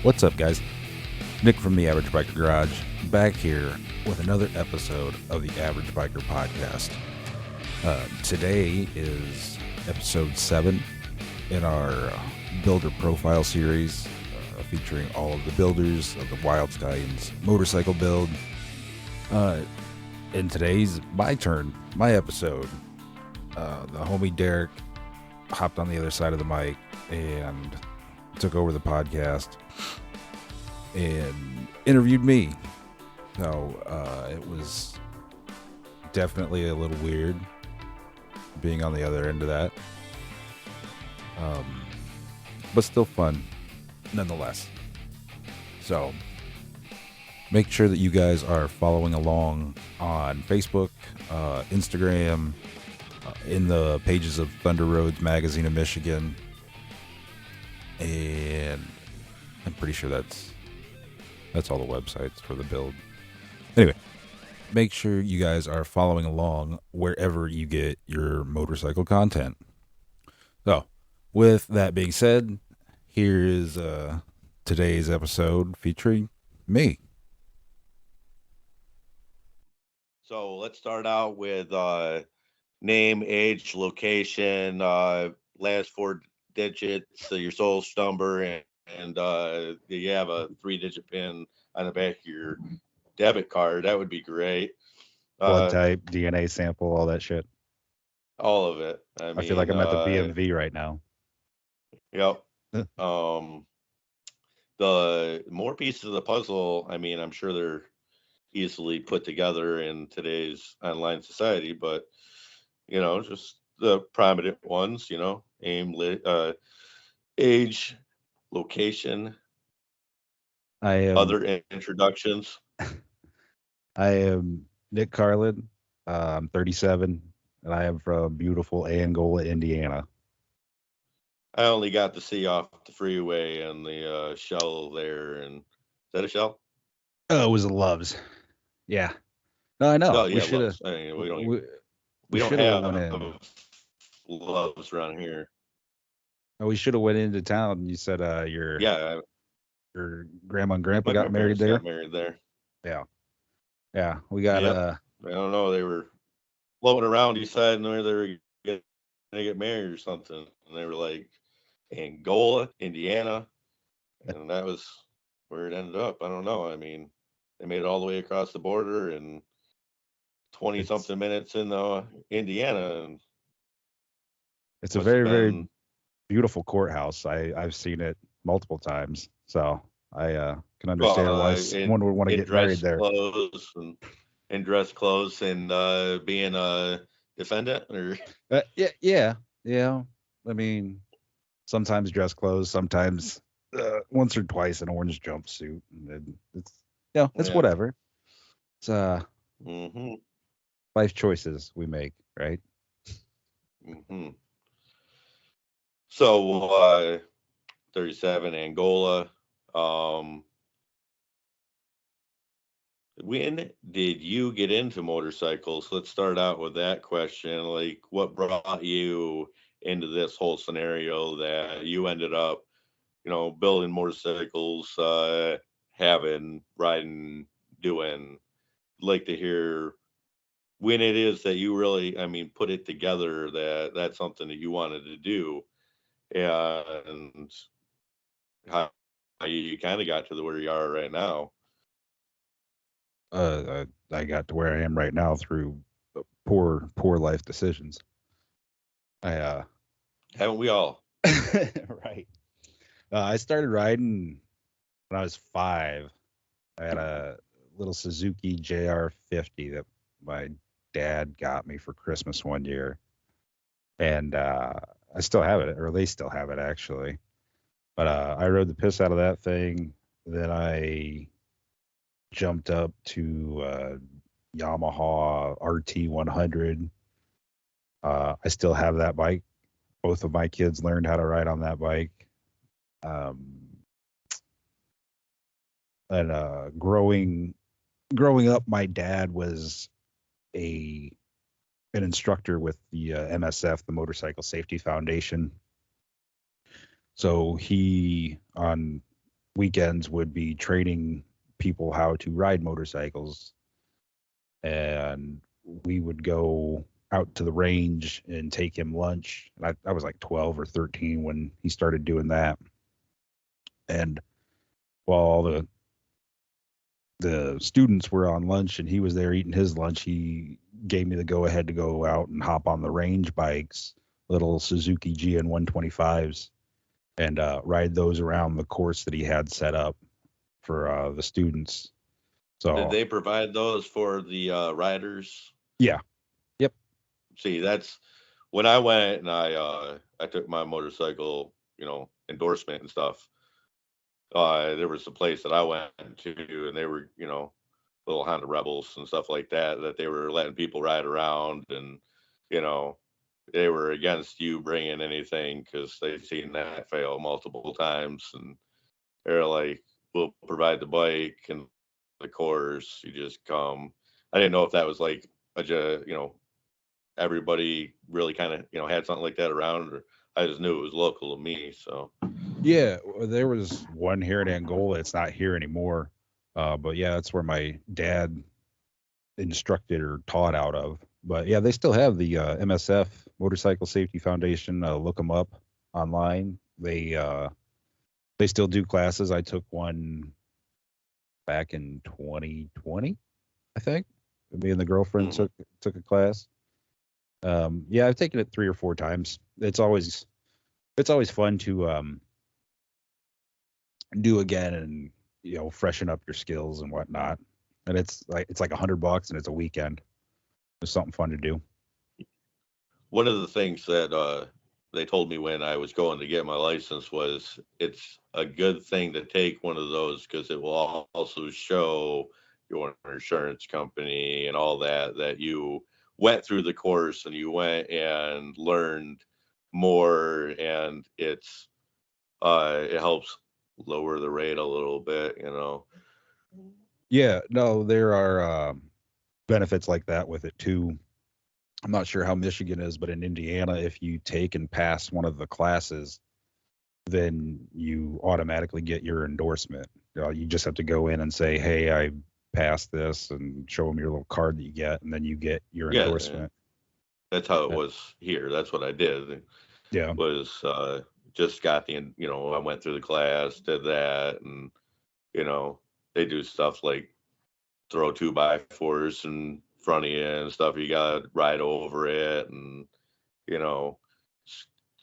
What's up, guys? Nick from the Average Biker Garage, back here with another episode of the Average Biker Podcast. Today is episode 7 in our builder profile series, featuring all of the builders of the Wild Stallions motorcycle build. And today's my turn, my episode. The homie Derek hopped on the other side of the mic and took over the podcast and interviewed me. So it was definitely a little weird being on the other end of that, but still fun nonetheless. So make sure that you guys are following along on Facebook, Instagram, in the pages of Thunder Roads Magazine of Michigan, and I'm pretty sure that's all the websites for the build. Anyway, make sure you guys are following along wherever you get your motorcycle content. So, with that being said, here is today's episode featuring me. So let's start out with name, age, location, last 4 digits, your social number, and you have a 3-digit pin on the back of your debit card. That would be great. Blood type, DNA sample, all that shit. All of it. I feel like I'm at the BMV right now. Yep. The more pieces of the puzzle, I mean, I'm sure they're easily put together in today's online society, but just the prominent ones, aim, age, location, other introductions. I am Nic Carlin. I'm 37, and I am from beautiful Angola, Indiana. I only got to see off the freeway and the shell there. And is that a shell? Oh, it was a Loves. Yeah. No, I know. Oh, yeah, we should have. I mean, we don't have Loves around here. Oh, we should have went into town. And you said your grandma and grandpa got married there. Got married there. Yeah. We got I don't know. They were floating around. Deciding where they were going to get married or something, and they were like Angola, Indiana, and that was where it ended up. I don't know. I mean, they made it all the way across the border in 20-something minutes in Indiana. And it's a very, very beautiful courthouse. I've seen it multiple times, so I can understand why someone would want to get married there. In dress clothes and being a defendant, or yeah. I mean, sometimes dress clothes, sometimes once or twice an orange jumpsuit, and it's whatever. It's life choices we make, right? So 37 Angola. When did you get into motorcycles? Let's start out with that question. Like, what brought you into this whole scenario that you ended up, building motorcycles, riding, doing? Like to hear when it is that you really, put it together, that's something that you wanted to do, and how you kind of got to where you are right now. I got to where I am right now through poor life decisions. Haven't we all? Right. I started riding when I was 5. I had a little Suzuki JR50 that my dad got me for Christmas one year, and I still have it, or they still have it actually. But I rode the piss out of that thing. Then I jumped up to Yamaha RT100. I still have that bike. Both of my kids learned how to ride on that bike. And growing up, my dad was an instructor with the MSF, the Motorcycle Safety Foundation. So he, on weekends would be training people how to ride motorcycles, and we would go out to the range and take him lunch. And I was like 12 or 13 when he started doing that. And while the students were on lunch and he was there eating his lunch, he gave me the go ahead to go out and hop on the range bikes, little Suzuki GN 125s, and ride those around the course that he had set up for the students. So Did they provide those for the riders? yeah. Yep. See, that's when I went and I took my motorcycle, endorsement and stuff. There was a place that I went to, and they were, little Honda Rebels and stuff like that, that they were letting people ride around, and you know, they were against you bringing anything because they've seen that fail multiple times, and they're like, "We'll provide the bike and the course. You just come." I didn't know if that was like everybody really kind of had something like that around, or I just knew it was local to me. So Yeah, there was one here in Angola. It's not here anymore. But yeah, that's where my dad instructed or taught out of. But yeah, they still have the MSF Motorcycle Safety Foundation. Look them up online. They still do classes. I took one back in 2020, I think. Me and the girlfriend took a class. Yeah, I've taken it 3 or 4 times. It's always fun to do again and freshen up your skills and whatnot. And it's like $100 and it's a weekend. It's something fun to do. one of the things that they told me when I was going to get my license was it's a good thing to take one of those because it will also show your insurance company and all that you went through the course and you went and learned more, and it helps lower the rate a little bit. Yeah, no, there are benefits like that with it too. I'm not sure how Michigan is, but in Indiana, if you take and pass one of the classes, then you automatically get your endorsement. You just have to go in and say, "Hey, I passed this," and show them your little card that you get, and then you get your endorsement. That's how it was here. That's what I did. Yeah. Was just got I went through the class, did that, and they do stuff like throw 2x4s in front of you and stuff. You gotta ride over it, and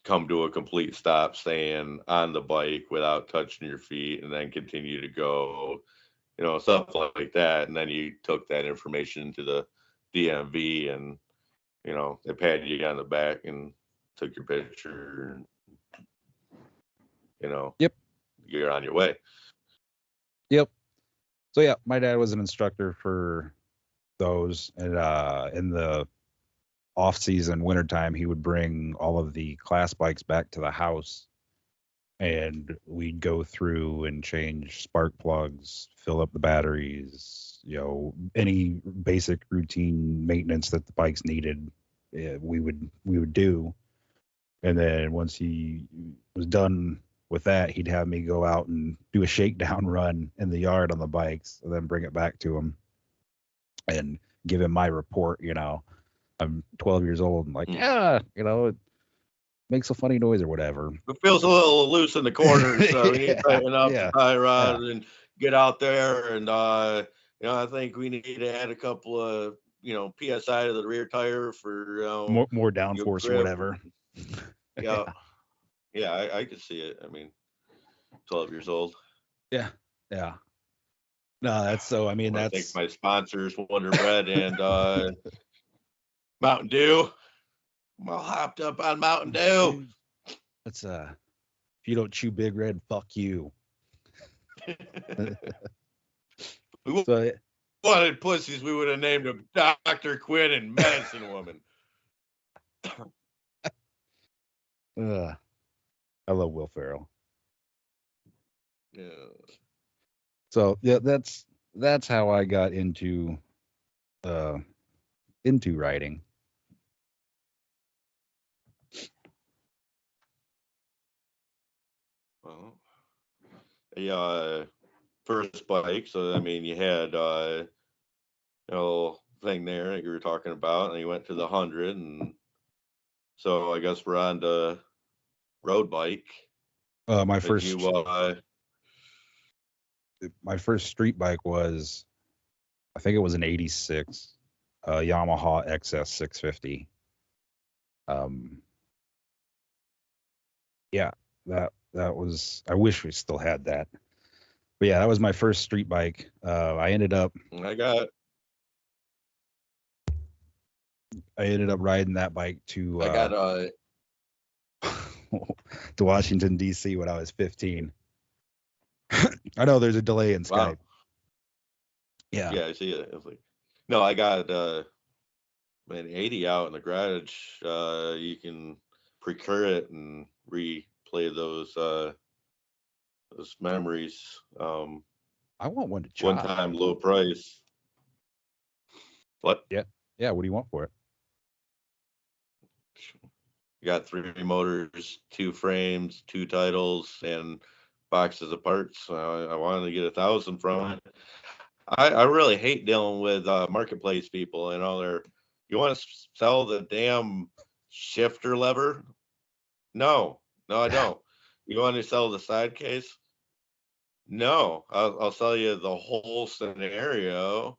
come to a complete stop, staying on the bike without touching your feet, and then continue to go. Stuff like that. And then you took that information to the DMV, and they patted you on the back and took your picture, and Yep. you're on your way. Yep. So yeah, my dad was an instructor for those, and in the off season, wintertime, he would bring all of the class bikes back to the house, and we'd go through and change spark plugs, fill up the batteries, any basic routine maintenance that the bikes needed, we would do. And then once he was done with that, he'd have me go out and do a shakedown run in the yard on the bikes, and then bring it back to him and give him my report. I'm 12 years old and like, it makes a funny noise or whatever. It feels a little loose in the corners, so we need to tighten up the tie rod and get out there. And I think we need to add a couple of PSI to the rear tire for more downforce or whatever. Yeah. I could see it. I mean, 12 years old. Yeah. No, that's so. I mean, I think my sponsors, Wonder Bread and Mountain Dew. I'm all hopped up on Mountain Dew. That's if you don't chew Big Red, fuck you. We wanted pussies, we would have named him Dr. Quinn and Medicine Woman. I love Will Ferrell. Yeah. So yeah, that's how I got into writing. Well, first bike. So I mean, you had thing there that you were talking about, and you went to the 100, and so I guess we're on to road bike. My Did you my first street bike was, I think it was an '86 Yamaha XS 650. Yeah, that was. I wish we still had that. But yeah, that was my first street bike. I ended up riding that bike to to Washington D.C. when I was 15. I know there's a delay in Skype. Wow. Yeah. Yeah, I see it. It's like, no, I got an 80 out in the garage. You can procure it and replay those memories. I want one to chop. One time low price. What? Yeah. Yeah. What do you want for it? You got 3 motors, 2 frames, 2 titles, and boxes of parts. I wanted to get 1,000 from it. I really hate dealing with marketplace people. You want to sell the damn shifter lever? No, I don't. You want to sell the side case? No, I'll sell you the whole scenario.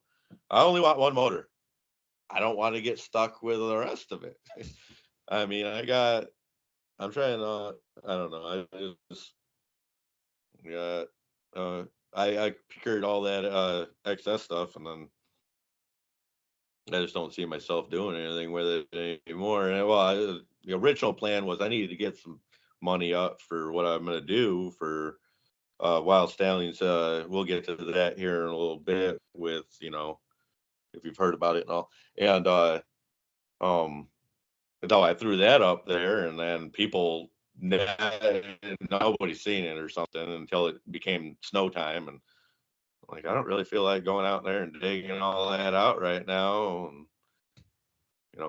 I only want one motor. I don't want to get stuck with the rest of it. I mean, I'm trying to, I don't know. I procured all that excess stuff, and then I just don't see myself doing anything with it anymore. And the original plan was I needed to get some money up for what I'm going to do for Wild Stallions. We'll get to that here in a little bit with, if you've heard about it and all. And so I threw that up there, and then nobody's seen it or something until it became snow time, and like I don't really feel like going out there and digging all that out right now. And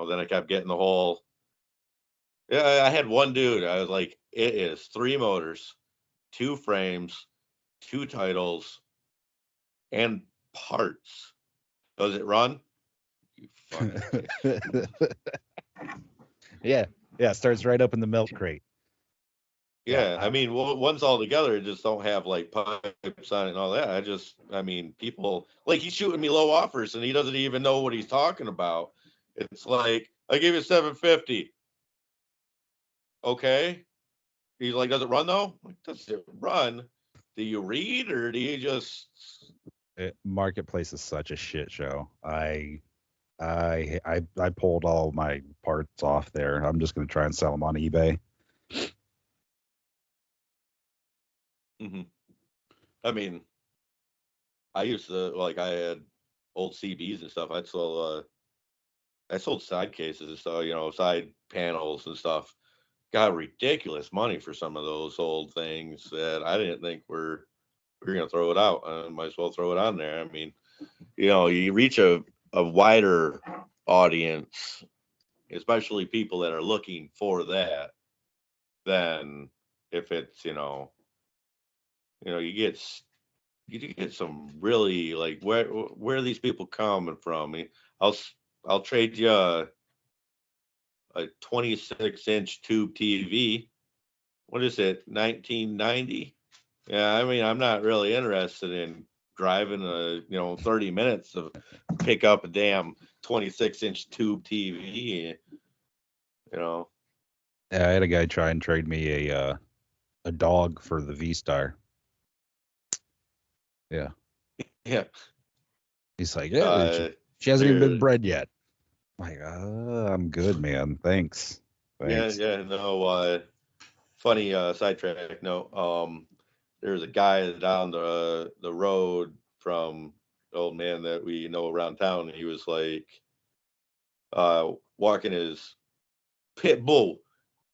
then I kept getting the whole. Yeah, I had one dude. I was like, it is 3 motors, 2 frames, 2 titles, and parts. Does it run? You fucking Yeah. It starts right up in the milk crate. Yeah, I mean, one's all together, it just don't have like pipes on it and all that. People like he's shooting me low offers and he doesn't even know what he's talking about. It's like, I give you 750. Okay. He's like, does it run though? Like, does it run? Do you read or do you just Marketplace is such a shit show. I pulled all my parts off there. I'm just going to try and sell them on eBay. Mm-hmm. I mean, I used to I had old CBs and stuff. I sold side cases and stuff, side panels and stuff. Got ridiculous money for some of those old things that I didn't think we were going to throw it out. I might as well throw it on there. I mean, you reach a wider audience, especially people that are looking for that, than if it's, you get some really like where are these people coming from? I mean, I'll trade you a 26-inch tube TV. What is it? 1990? Yeah, I mean, I'm not really interested in driving 30 minutes to pick up a damn 26-inch tube TV. Yeah, I had a guy try and trade me a dog for the V-Star. Yeah. Yeah. He's like, yeah, she hasn't even been bred yet. I'm like, I'm good, man. Thanks. Yeah. No. Funny sidetrack. No. There's a guy down the road from the old man that we know around town. And he was like walking his pit bull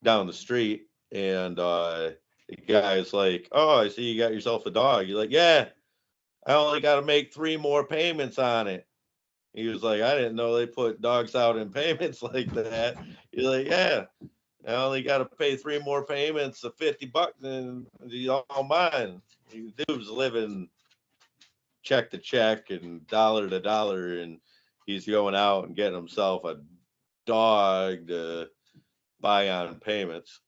down the street, and the guy's like, "Oh, I see you got yourself a dog." You're like, "Yeah, I only got to make 3 more payments on it." He was like, "I didn't know they put dogs out in payments like that." You're like, "Yeah, I only got to pay 3 more payments of $50 and he's all mine. The dude's living check to check and dollar to dollar, and he's going out and getting himself a dog to buy on payments.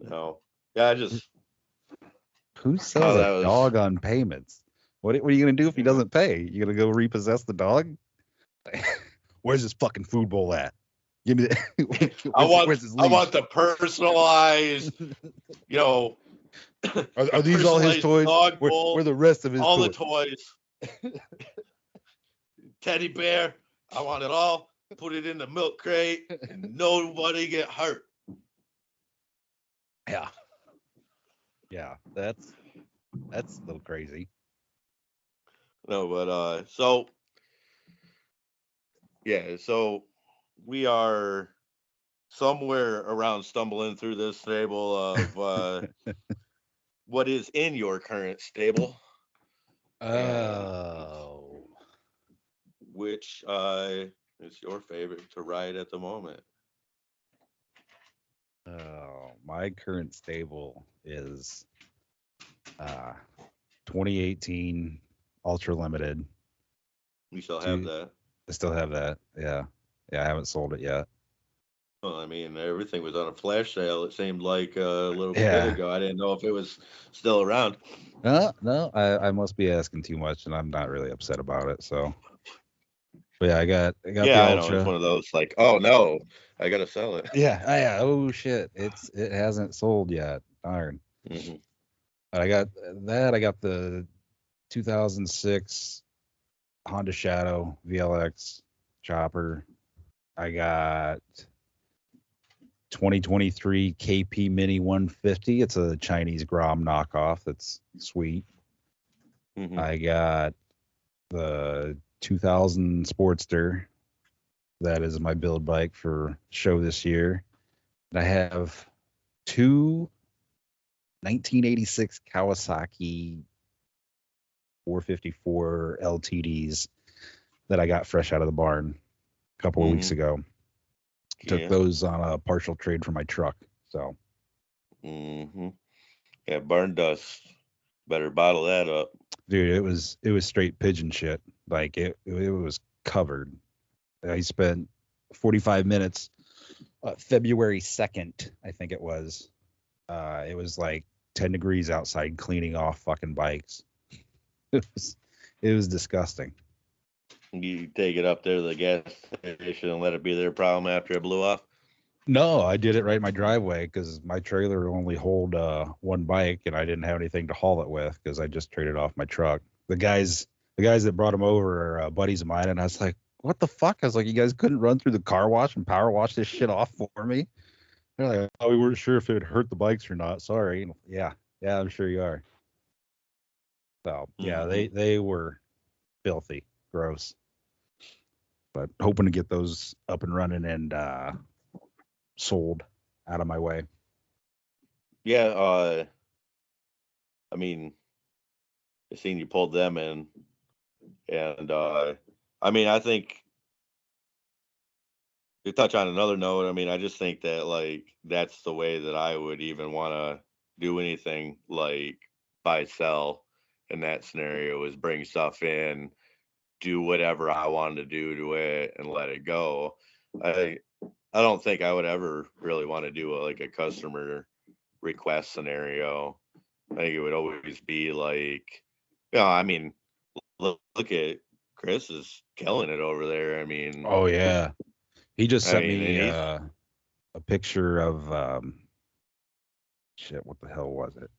Yeah, I just Who sells a dog on payments? What are you gonna do if he doesn't pay? You gonna go repossess the dog? Where's this fucking food bowl at? Give me the. I want the personalized. Are these all his toys? Dog bowl, where the rest of his all toys? the toys. Teddy bear. I want it all. Put it in the milk crate and nobody get hurt. Yeah. Yeah, that's a little crazy. No, but so we are somewhere around stumbling through this stable of what is in your current stable. Oh. Which is your favorite to ride at the moment? Oh, my current stable is 2018 Ultra Limited. You still have that? I still have that. Yeah. I haven't sold it yet. Well, I mean, everything was on a flash sale. It seemed like a little bit ago. I didn't know if it was still around. No, I must be asking too much, and I'm not really upset about it. So, but yeah, I got the Ultra. I know it's one of those like, oh no, I gotta sell it. Yeah. Oh shit, it hasn't sold yet. Darn. Mm-hmm. I got that. I got the 2006 Honda Shadow VLX chopper. I got 2023 KP Mini 150. It's a Chinese Grom knockoff. That's sweet. Mm-hmm. I got the 2000 Sportster. That is my build bike for show this year. And I have 2 1986 Kawasaki 454 LTDs that I got fresh out of the barn a couple of weeks ago. Took those on a partial trade for my truck. So. Yeah, barn dust. Better bottle that up. Dude, it was straight pigeon shit. Like it was covered. I spent 45 minutes February 2nd, I think it was. It was like 10 degrees outside cleaning off fucking bikes. It was disgusting. You take it up there to the gas station and let it be their problem after it blew off? No, I did it right in my driveway because my trailer only hold one bike, and I didn't have anything to haul it with because I just traded off my truck. The guys that brought them over are buddies of mine, and I was like, what the fuck? I was like, you guys couldn't run through the car wash and power wash this shit off for me? They're like, oh, we weren't sure if it would hurt the bikes or not. Sorry. Yeah, I'm sure you are. So, yeah, they were filthy, gross. But hoping to get those up and running and sold out of my way. Yeah, I mean, I seen you pulled them in, and I mean, I think to touch on another note, I mean, I just think that like that's the way that I would even want to do anything like buy sell in that scenario is bring stuff in, do whatever I wanted to do to it and let it go. I don't think I would ever really want to do a customer request scenario. I think it would always be like, I mean, look at Chris is killing it over there. I mean, oh yeah, he just sent me a picture of shit. What the hell was it?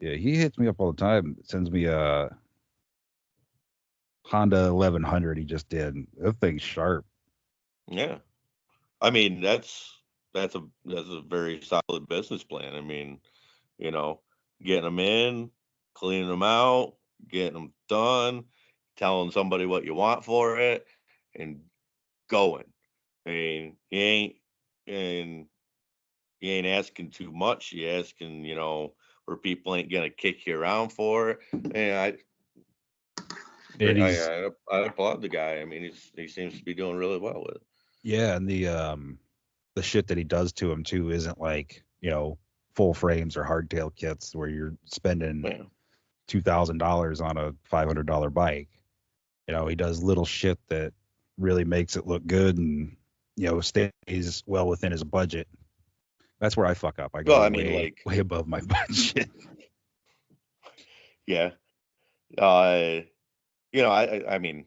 Yeah, he hits me up all the time. Sends me a Honda 1100. He just did. That thing's sharp. Yeah, I mean that's a very solid business plan. I mean, getting them in, cleaning them out, getting them done, telling somebody what you want for it, and going. I mean, you ain't asking too much. You're asking, where people ain't gonna kick you around for it. And I applaud the guy. I mean, he seems to be doing really well with it. Yeah, and the shit that he does to him too isn't like, full frames or hardtail kits where you're spending Yeah. $2,000 on a $500 bike. He does little shit that really makes it look good and stays well within his budget. That's where I fuck up. I Well, go I mean, way like, way above my budget. yeah. I mean,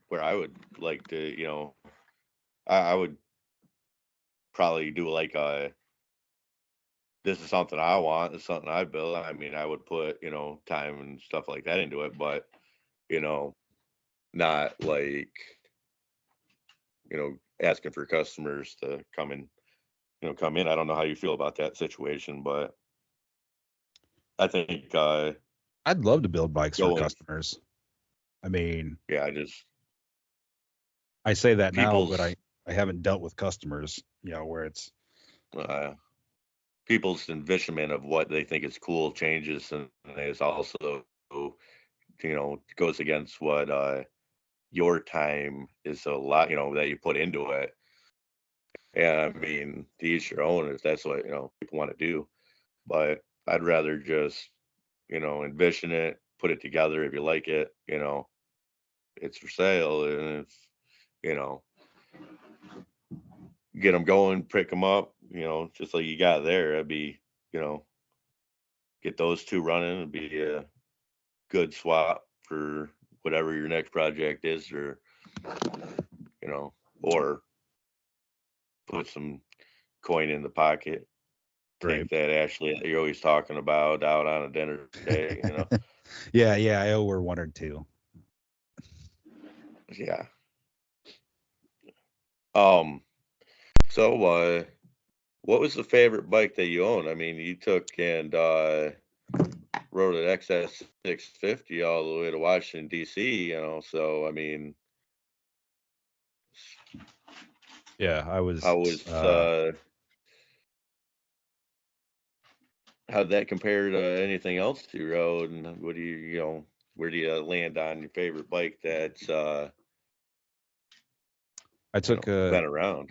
where I would like to, I would probably do like this is something I want, it's something I build. I mean, I would put, time and stuff like that into it, but, you know, not like, asking for customers to come in. I don't know how you feel about that situation, but I think I'd love to build bikes for going, customers. I mean, yeah, I just I say that now, but people's I haven't dealt with customers, where it's uh, people's envisionment of what they think is cool changes, and is also, goes against what your time is a lot, that you put into it. And I mean, to each your own if that's what people want to do. But I'd rather just envision it, put it together. If you like it, it's for sale, and if you know get them going, pick them up, just like you got there. It'd be, get those two running. It'd be a good swap for whatever your next project is, or or put some coin in the pocket. right. Take that Ashley that you're always talking about out on a dinner day. Yeah, I owe her one or two. Yeah. So what was the favorite bike that you own? I mean, you took and rode an XS 650 all the way to Washington D.C. So I mean, Yeah, I was how was how'd that compare to anything else you rode, and what do where do you land on your favorite bike that's I been around?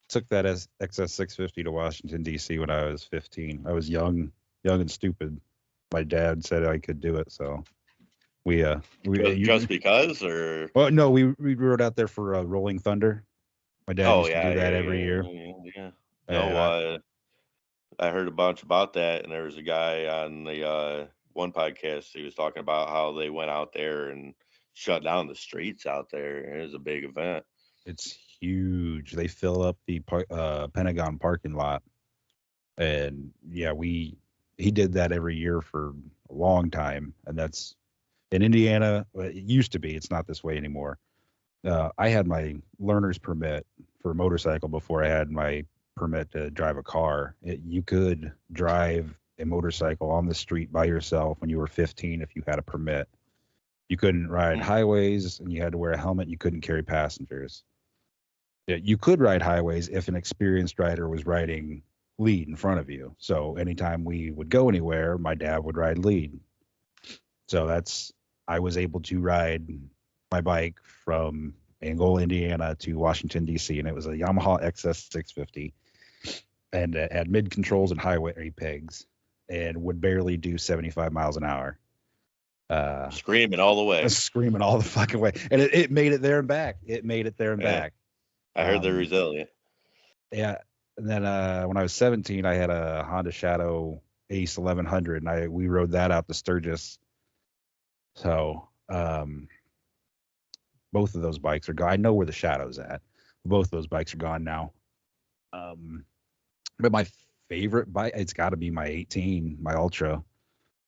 took that as XS 650 to Washington D.C. when I was 15. I was young and stupid. My dad said I could do it, so Just because, or well, no, we rode out there for Rolling Thunder. My dad oh used to yeah, do that yeah, every yeah, year, yeah, yeah. and No, I heard a bunch about that, and there was a guy on the one podcast. He was talking about how they went out there and shut down the streets out there. It was a big event. it's huge. They fill up the Pentagon parking lot, and yeah, he did that every year for a long time, and that's in Indiana. It used to be. It's not this way anymore. I had my learner's permit for a motorcycle before I had my permit to drive a car. You could drive a motorcycle on the street by yourself when you were 15 if you had a permit. You couldn't ride highways, and you had to wear a helmet. You couldn't carry passengers. Yeah, you could ride highways if an experienced rider was riding lead in front of you. So anytime we would go anywhere, my dad would ride lead. So I was able to ride my bike from Angola, Indiana to Washington, D.C., and it was a Yamaha XS 650, and it had mid controls and highway pegs, and would barely do 75 miles an hour. Screaming all the way. Screaming all the fucking way, and it made it there and back. It made it there and back. I heard they're resilient. Yeah, and then when I was 17, I had a Honda Shadow Ace 1100, and we rode that out to Sturgis. So both of those bikes are gone. I know where the Shadow's at. Both of those bikes are gone now. But my favorite bike, it's got to be my 18, my Ultra.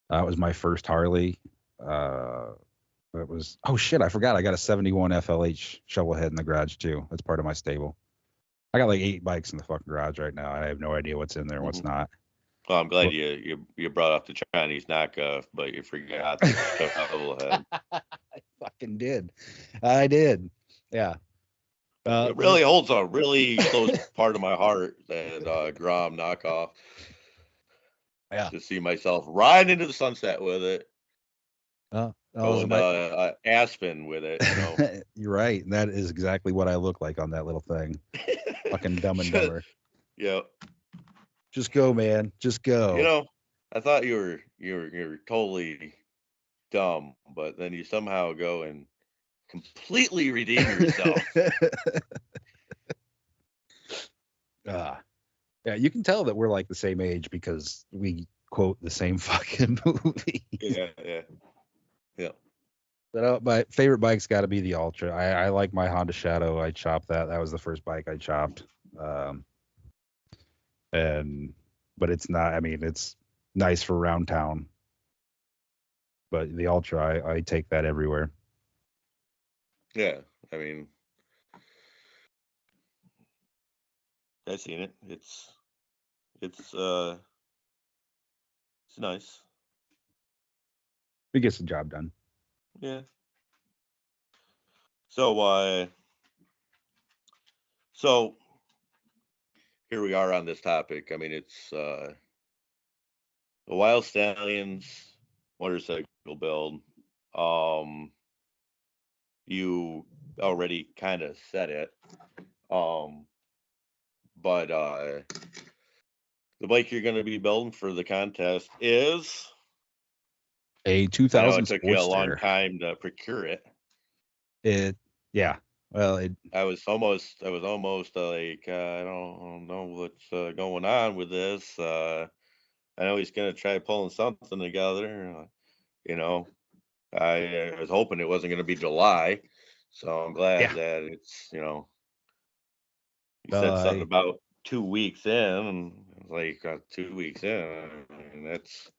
That was my first Harley. It was, oh shit, I forgot. I got a 71 FLH shovel head in the garage too. That's part of my stable. I got like 8 bikes in the fucking garage right now. I have no idea what's in there and what's not. Well, I'm glad you brought up the Chinese knockoff, but you forgot the shovel head. I fucking did. I did. Yeah. It really holds a really close part of my heart, that Grom knockoff. Yeah. To see myself riding into the sunset with it. Oh, going Aspen with it, you know. You're right. That is exactly what I look like on that little thing. Fucking Dumb and Dumber. Yeah. Just go, man. Just go. You know, I thought you're totally dumb, but then you somehow go and completely redeem yourself. Yeah, you can tell that we're like the same age because we quote the same fucking movie. Yeah. But my favorite bike's got to be the Ultra. I like my Honda Shadow. I chopped that. That was the first bike I chopped. But it's not. I mean, it's nice for around town. But the Ultra, I take that everywhere. Yeah, I mean, I've seen it. It's nice. It gets the job done. Yeah. So here we are on this topic. I mean, it's the Wild Stallions motorcycle build. You already kind of said it. But the bike you're going to be building for the contest is A I know 2000 it took you a long Sportster. time to procure it. Yeah. Well, I was almost like I don't know what's going on with this. I know he's going to try pulling something together. You know, I was hoping it wasn't going to be July, so I'm glad that it's you said something about 2 weeks in, and like 2 weeks in, and that's.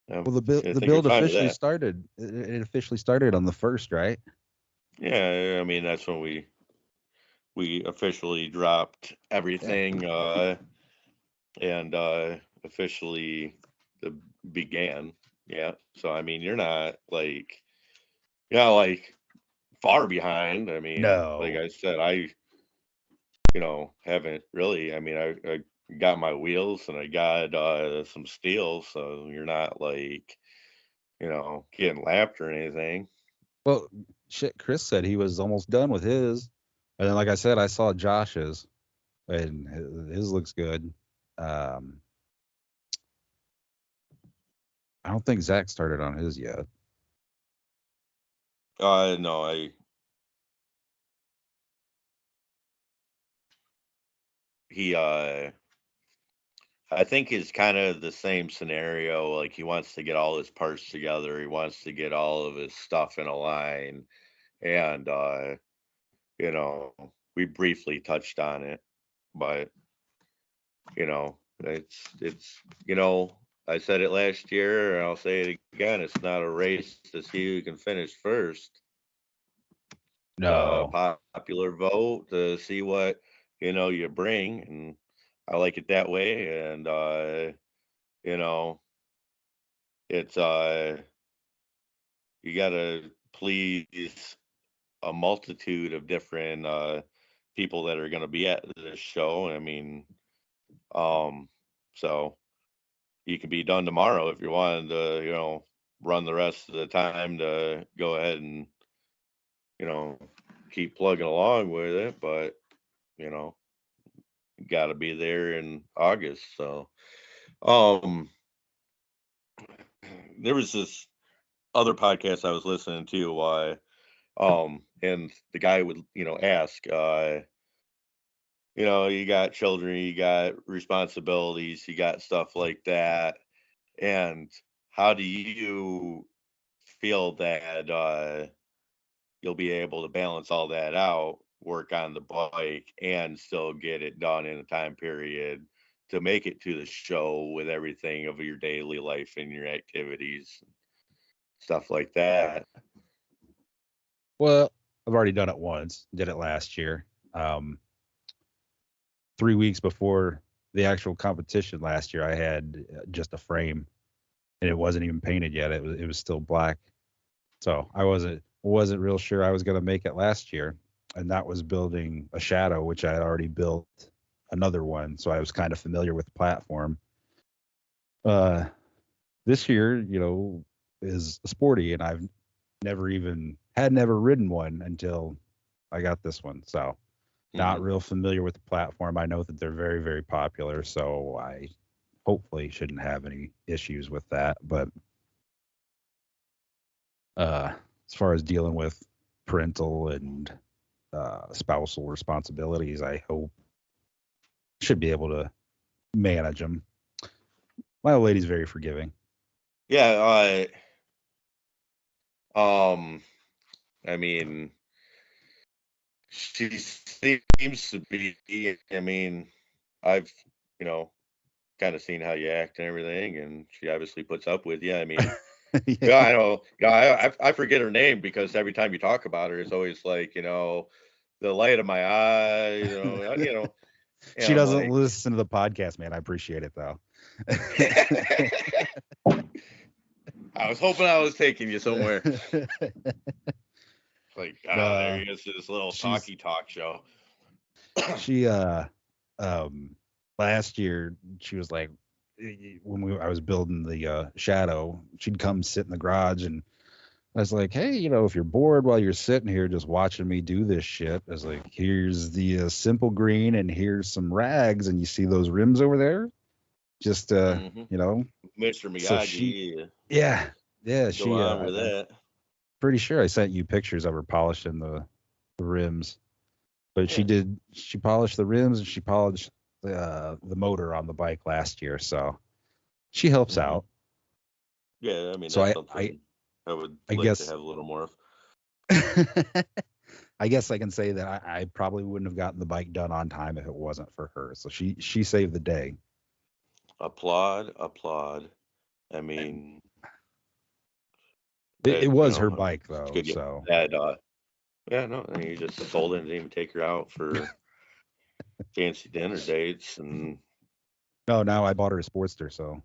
well, the I think build you're fine with officially that. started. It officially started on the 1st, right? Yeah, I mean that's when we officially dropped everything and officially began. Yeah. So I mean you're not like far behind. I mean, like No. I said, I haven't really. I mean, I got my wheels and I got some steel, so you're not like getting lapped or anything. Well, shit, Chris said he was almost done with his. And then, like I said, I saw Josh's, and his looks good. I don't think Zach started on his yet. No, I think it's kind of the same scenario. Like he wants to get all his parts together. He wants to get all of his stuff in a line. And, you know, we briefly touched on it, but, it's, I said it last year and I'll say it again. It's not a race to see who can finish first. No. Popular vote to see what, you bring. And I like it that way. And, you know, it's you gotta please a multitude of different people that are gonna be at this show. I mean, so you can be done tomorrow if you wanted to, run the rest of the time to go ahead and, you know, keep plugging along with it, but you know, you gotta be there in August. So there was this other podcast I was listening to, and the guy would, ask, you got children, you got responsibilities, you got stuff like that. And how do you feel that you'll be able to balance all that out, work on the bike, and still get it done in a time period to make it to the show with everything of your daily life and your activities, stuff like that? Well, I've already done it once. Did it last year. 3 weeks before the actual competition last year, I had just a frame, and it wasn't even painted yet. It was still black. So I wasn't real sure I was going to make it last year, and that was building a Shadow, which I had already built another one, so I was kind of familiar with the platform. This year, is sporty, and I've never ridden one until I got this one. So not real familiar with the platform. I know that they're very, very popular, so I hopefully shouldn't have any issues with that. But as far as dealing with parental and spousal responsibilities, I hope should be able to manage them. My old lady's very forgiving. Yeah, I mean, she seems to be. I mean, I've, you know, kind of seen how you act and everything, and she obviously puts up with you. I mean, yeah, I know. Yeah, I forget her name because every time you talk about her, it's always like, the light of my eye. And She I'm doesn't like, listen to the podcast, man. I appreciate it though. I was hoping I was taking you somewhere. Like, there he is, this little talky talk show. She last year she was like, when I was building the shadow, she'd come sit in the garage, and I was like, hey, if you're bored while you're sitting here just watching me do this shit, I was like, here's the simple green, and here's some rags, and you see those rims over there, just Mr. Miyagi. So yeah, Go on with that. Pretty sure I sent you pictures of her polishing the rims. But Yeah. she polished the rims, and she polished the motor on the bike last year. So she helps out. Yeah, I mean, So that's something I would like to have a little more of. I guess I can say that I probably wouldn't have gotten the bike done on time if it wasn't for her. So she saved the day. Applaud. I mean, it was her bike though. Good. So yeah, no, and you just sold it and didn't even take her out for fancy dinner dates and. No, now I bought her a Sportster. So.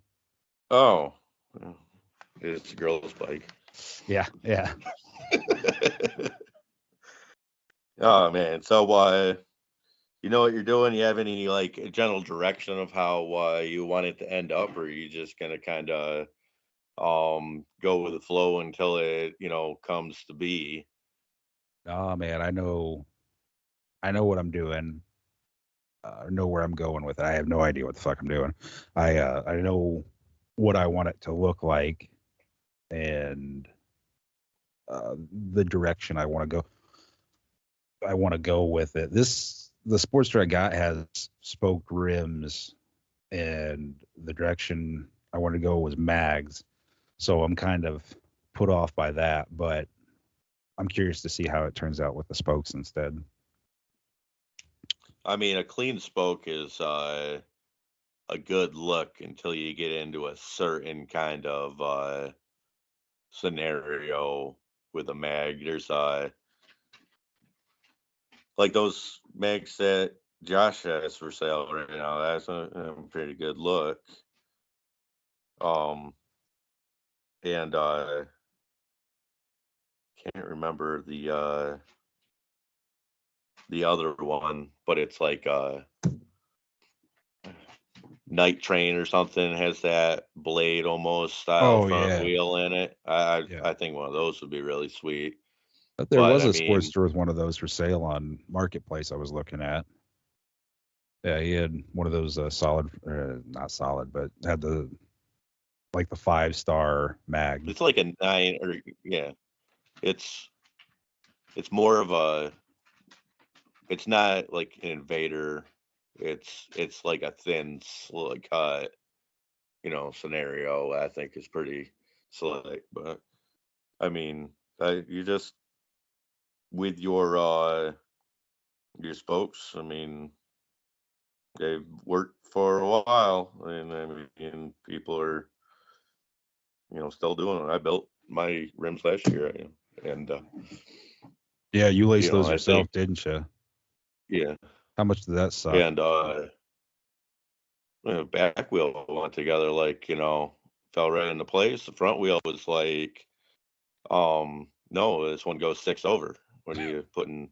Oh, it's a girl's bike. Yeah. Oh man, so you know what you're doing? You have any like general direction of how you want it to end up, or are you just gonna kind of go with the flow until it comes to be? Oh man, I know what I'm doing. Know where I'm going with it. I have no idea what the fuck I'm doing. I know what I want it to look like, and the direction I want to go. I want to go with it. The Sportster I got has spoked rims, and the direction I want to go was mags. So I'm kind of put off by that, but I'm curious to see how it turns out with the spokes instead. I mean, a clean spoke is a good look until you get into a certain kind of scenario with a mag. There's like those mags that Josh has for sale right now. That's a pretty good look. And can't remember the other one, but it's like Night Train or something, has that blade almost style front wheel in it. I think one of those would be really sweet. But there was a Sportster with one of those for sale on Marketplace I was looking at. Yeah, he had one of those solid, not solid, but had the 5-star mag. It's like a 9, or yeah, it's more of a. It's not like an Invader. It's like a thin cut, scenario. I think is pretty slick, but I mean, you just with your spokes. I mean, they've worked for a while, and I mean, people are still doing it. I built my rims last year, and yeah, you laced those yourself, didn't you? Yeah. How much did that suck? And back wheel went together, fell right into place. The front wheel was like, no, this one goes 6 over. What are you putting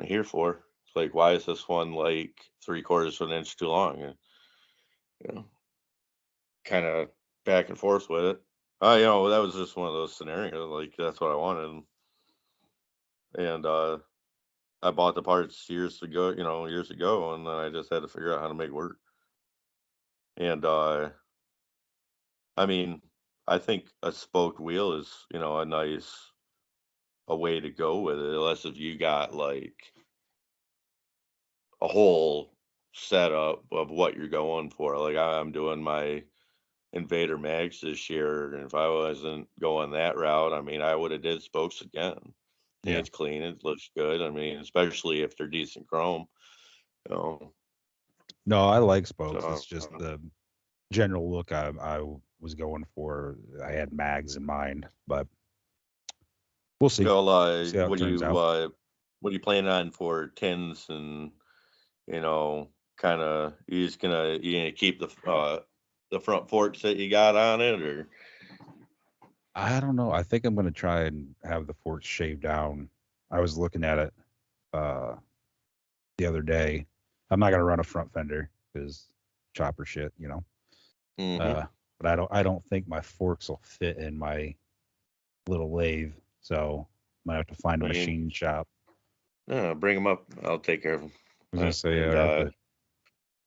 here for? It's like, why is this one like 3/4 of an inch too long? And kind of back and forth with it. That was just one of those scenarios. Like that's what I wanted, and I bought the parts years ago. Years ago, and then I just had to figure out how to make it work. And I mean, I think a spoked wheel is a nice a way to go with it, unless if you got like a whole setup of what you're going for. Like I'm doing my Invader Max this year, and if I wasn't going that route, I mean, I would have did spokes again. I think Yeah. it's clean. It looks good. I mean, especially if they're decent chrome. You know, No, I like spokes. so It's just the general look I was going for. I had mags in mind, but we'll see. See how it turns out. what are you planning on for tins and kind of you gonna keep the front forks that you got on it, or I don't know. I think I'm gonna try and have the forks shaved down. I was looking at it uh the other day. I'm not gonna run a front fender because chopper shit, you know. mm-hmm. Uh, but I don't think my forks will fit in my little lathe, so might have to find a machine shop. Bring them up. I'll take care of them. I was gonna say And I have to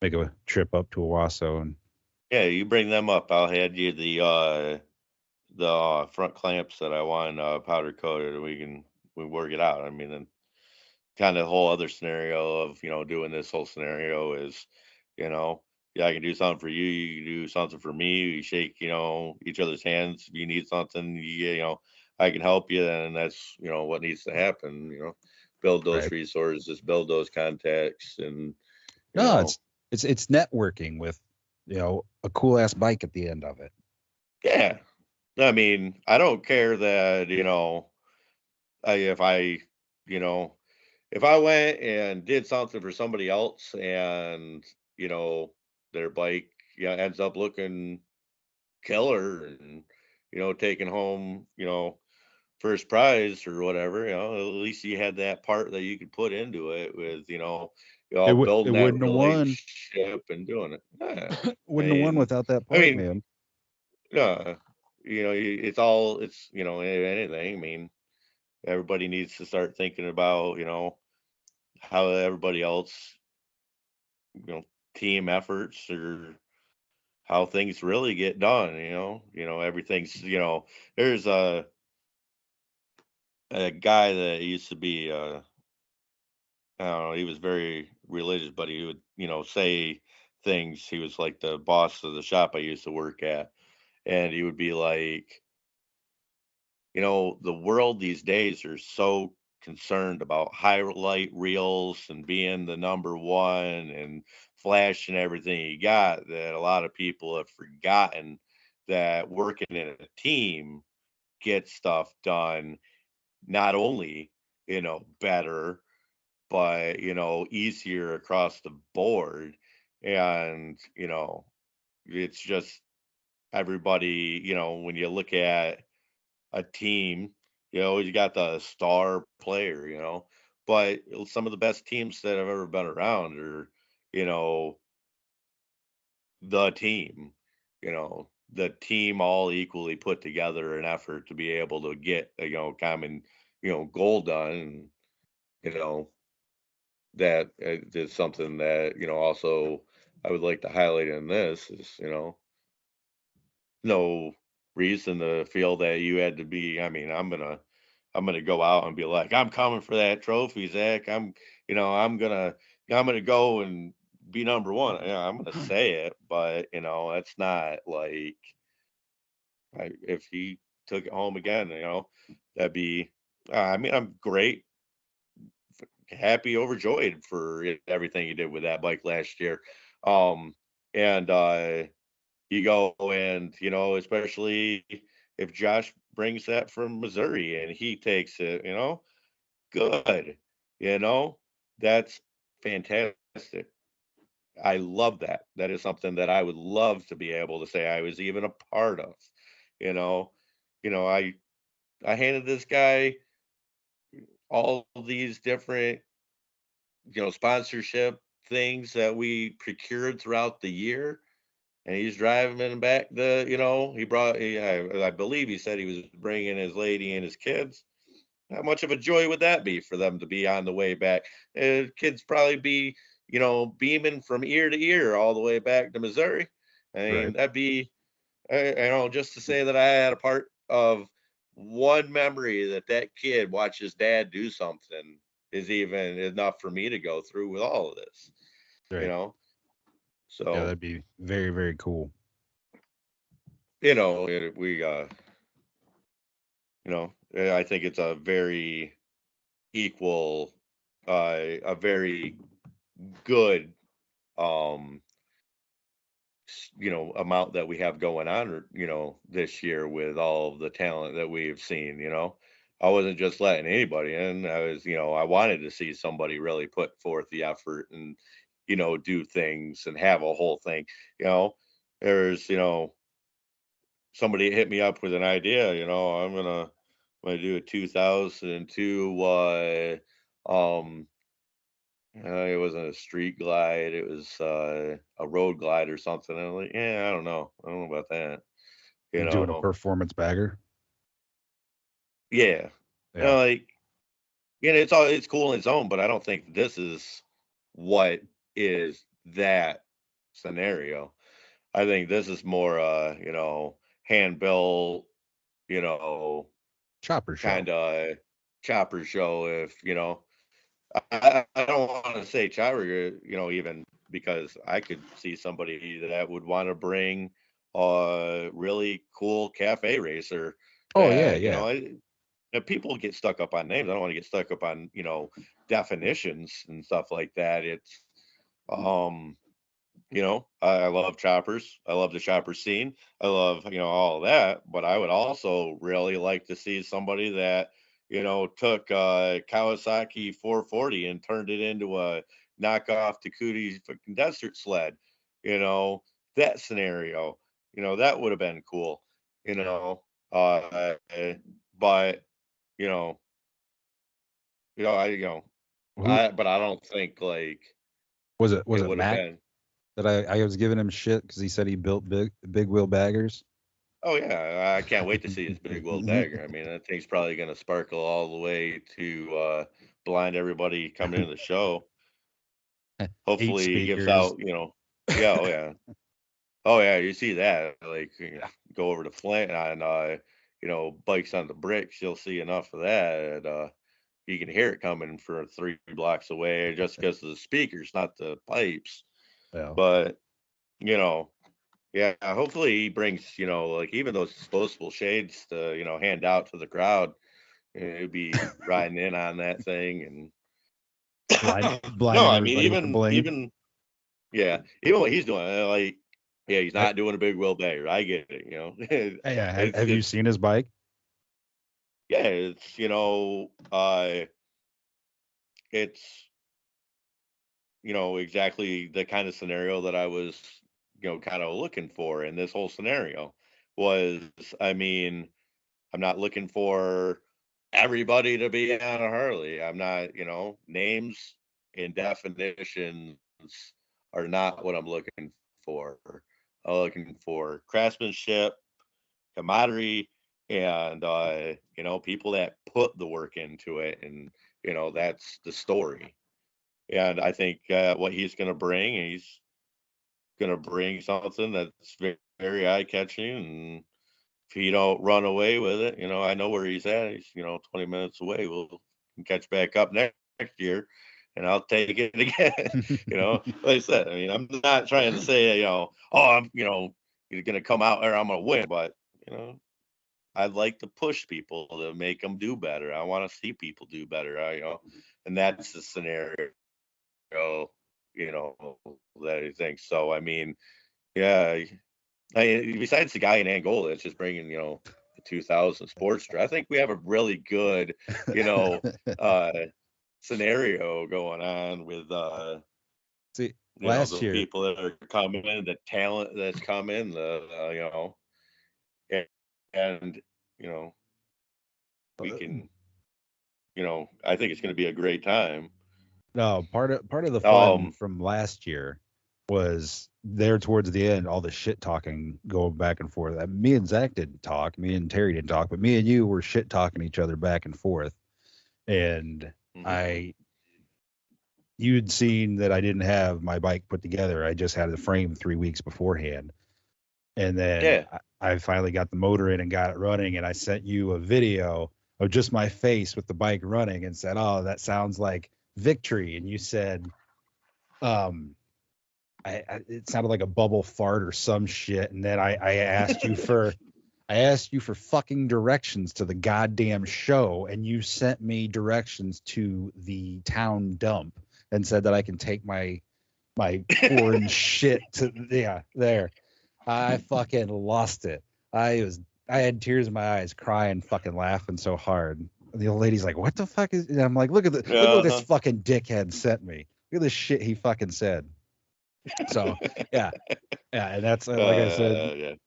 make a trip up to Owasso and yeah, you bring them up. I'll hand you the front clamps that I want powder coated, and we work it out. I mean, and kind of the whole other scenario of doing this whole scenario is, you know, yeah, I can do something for you. You can do something for me. We shake each other's hands. If you need something, I can help you, and that's what needs to happen. Build those right. resources, build those contacts, and you No, know, it's networking with a cool ass bike at the end of it. yeah. I mean, I don't care that if I you know if I went and did something for somebody else and, you know, their bike, ends up looking killer and, taking home, first prize or whatever, at least you had that part that you could put into it with, you all It building that wouldn't have won. relationship and doing it. Yeah. I Wouldn't have won mean, without that I part, mean, man. yeah, it's anything. I mean, everybody needs to start thinking about, how everybody else you know team efforts or how things really get done. Everything's there's a guy that used to be I don't know, he was very religious, but he would say things. He was like the boss of the shop I used to work at, and he would be like, the world these days are so concerned about highlight reels and being the number one and flashing everything you got, that a lot of people have forgotten that working in a team gets stuff done, not only, better, but, easier across the board. And, it's just everybody, when you look at a team, you got the star player, but some of the best teams that have ever been around are, you know, the team, the team all equally put together an effort to be able to get a, common, goal done. And, you know, that is something that, also I would like to highlight in this is, no reason to feel that you had to be. I mean, I'm gonna go out and be like, I'm coming for that trophy, Zach. I'm gonna go and be number one. Yeah, I'm gonna say it, but that's not like if he took it home again, that'd be. I mean, I'm great, happy, overjoyed for everything he did with that bike last year. And you go and especially if Josh brings that from Missouri and he takes it, good, you know, that's fantastic. I love that. That is something that I would love to be able to say I was even a part of. You know, I handed this guy all of these different, sponsorship things that we procured throughout the year. and he's driving back I believe he said he was bringing his lady and his kids. How much of a joy would that be for them to be on the way back? Kids probably be, beaming from ear to ear all the way back to Missouri. I Right. mean, that'd be, just to say that I had a part of one memory that kid watched his dad do something is even enough for me to go through with all of this, you Right. know? Yeah, So, that'd be very, very cool. we, I think it's a very equal, a very good, um, amount that we have going on, this year with all of the talent that we've seen. I wasn't just letting anybody in. I wanted to see somebody really put forth the effort and, do things and have a whole thing. You know, there's, somebody hit me up with an idea, I'm gonna do a 2002, it wasn't a street glide. It was a road glide or something. And I'm like, yeah, I don't know. I don't know about that. You You doing a know, performance bagger? yeah. Yeah. Like, it's cool in its own, but I don't think this is what is that scenario. I think this is more, hand built, you know, Chopper show. kind of chopper show. If I don't want to say chopper, even because I could see somebody that would want to bring a really cool cafe racer Oh yeah, that, yeah. people get stuck up on names. I don't want to get stuck up on, definitions and stuff like that. It's, um, I love choppers. I love the chopper scene. I love, all of that. But I would also really like to see somebody that, took Kawasaki 440 and turned it into a knockoff Takuti's fucking desert sled. You know, that scenario, that would have been cool. You know, uh, but you know, you know, I, you know, Who but I don't think like was it? Was it it would have Mac been. that I was giving him shit because he said he built big wheel baggers? Oh yeah, I can't wait to see his big wheel bagger. I mean, that thing's probably going to sparkle all the way to blind everybody coming into the show. 8 Hopefully, he gives speakers. out. Yeah, oh yeah. You see that? Like, go over to Flint on, bikes on the bricks. You'll see enough of that. You can hear it coming for 3 blocks away just because of the speakers, not the pipes. Yeah. But you know, yeah, hopefully he brings, like even those disposable shades to, hand out to the crowd. He'd be riding in on that thing and no, Blinding I mean everybody with the bling. yeah, even what he's doing, like yeah, he's I, not doing a big wheel bagger. I get it. yeah. It's Have you it's seen his bike? yeah, it's exactly the kind of scenario that I was, kind of looking for in this whole scenario was, I mean, I'm not looking for everybody to be on a Harley. I'm not, names and definitions are not what I'm looking for. I'm looking for craftsmanship, camaraderie, and people that put the work into it, and that's the story. And I think what he's going to bring something that's very, very eye catching, and if he don't run away with it, I know where he's at. He's 20 minutes away. We'll catch back up next year, and I'll take it again. Like I said, I mean, I'm not trying to say, oh, I'm, you're gonna come out there, I'm gonna win, but I'd like to push people to make them do better. I want to see people do better. And that's the scenario, you know, that I think. So, I mean, yeah, besides the guy in Angola that's just bringing, the 2000 Sportster, I think we have a really good, you know, uh, scenario going on with, See, last the year, people that are coming in, the talent that's coming, and, and you know, we uh, can, I think it's going to be a great time. no, part of the fun Um, from last year was there towards the end, all the shit talking going back and forth. Me and Zach didn't talk, me and Terry didn't talk, but me and you were shit talking each other back and forth. And you'd seen that I didn't have my bike put together. I just had the frame 3 weeks beforehand. And then I finally got the motor in and got it running. And I sent you a video of just my face with the bike running and said, "Oh, that sounds like victory." And you said, it sounded like a bubble fart or some shit. And then I asked you for fucking directions to the goddamn show, and you sent me directions to the town dump and said that I can take my orange shit to there. I fucking lost it. I had tears in my eyes, crying, fucking laughing so hard. And the old lady's like, "What the fuck is?" And I'm like, "Look at what this fucking dickhead sent me. Look at this shit he fucking said." So yeah, and that's like I said.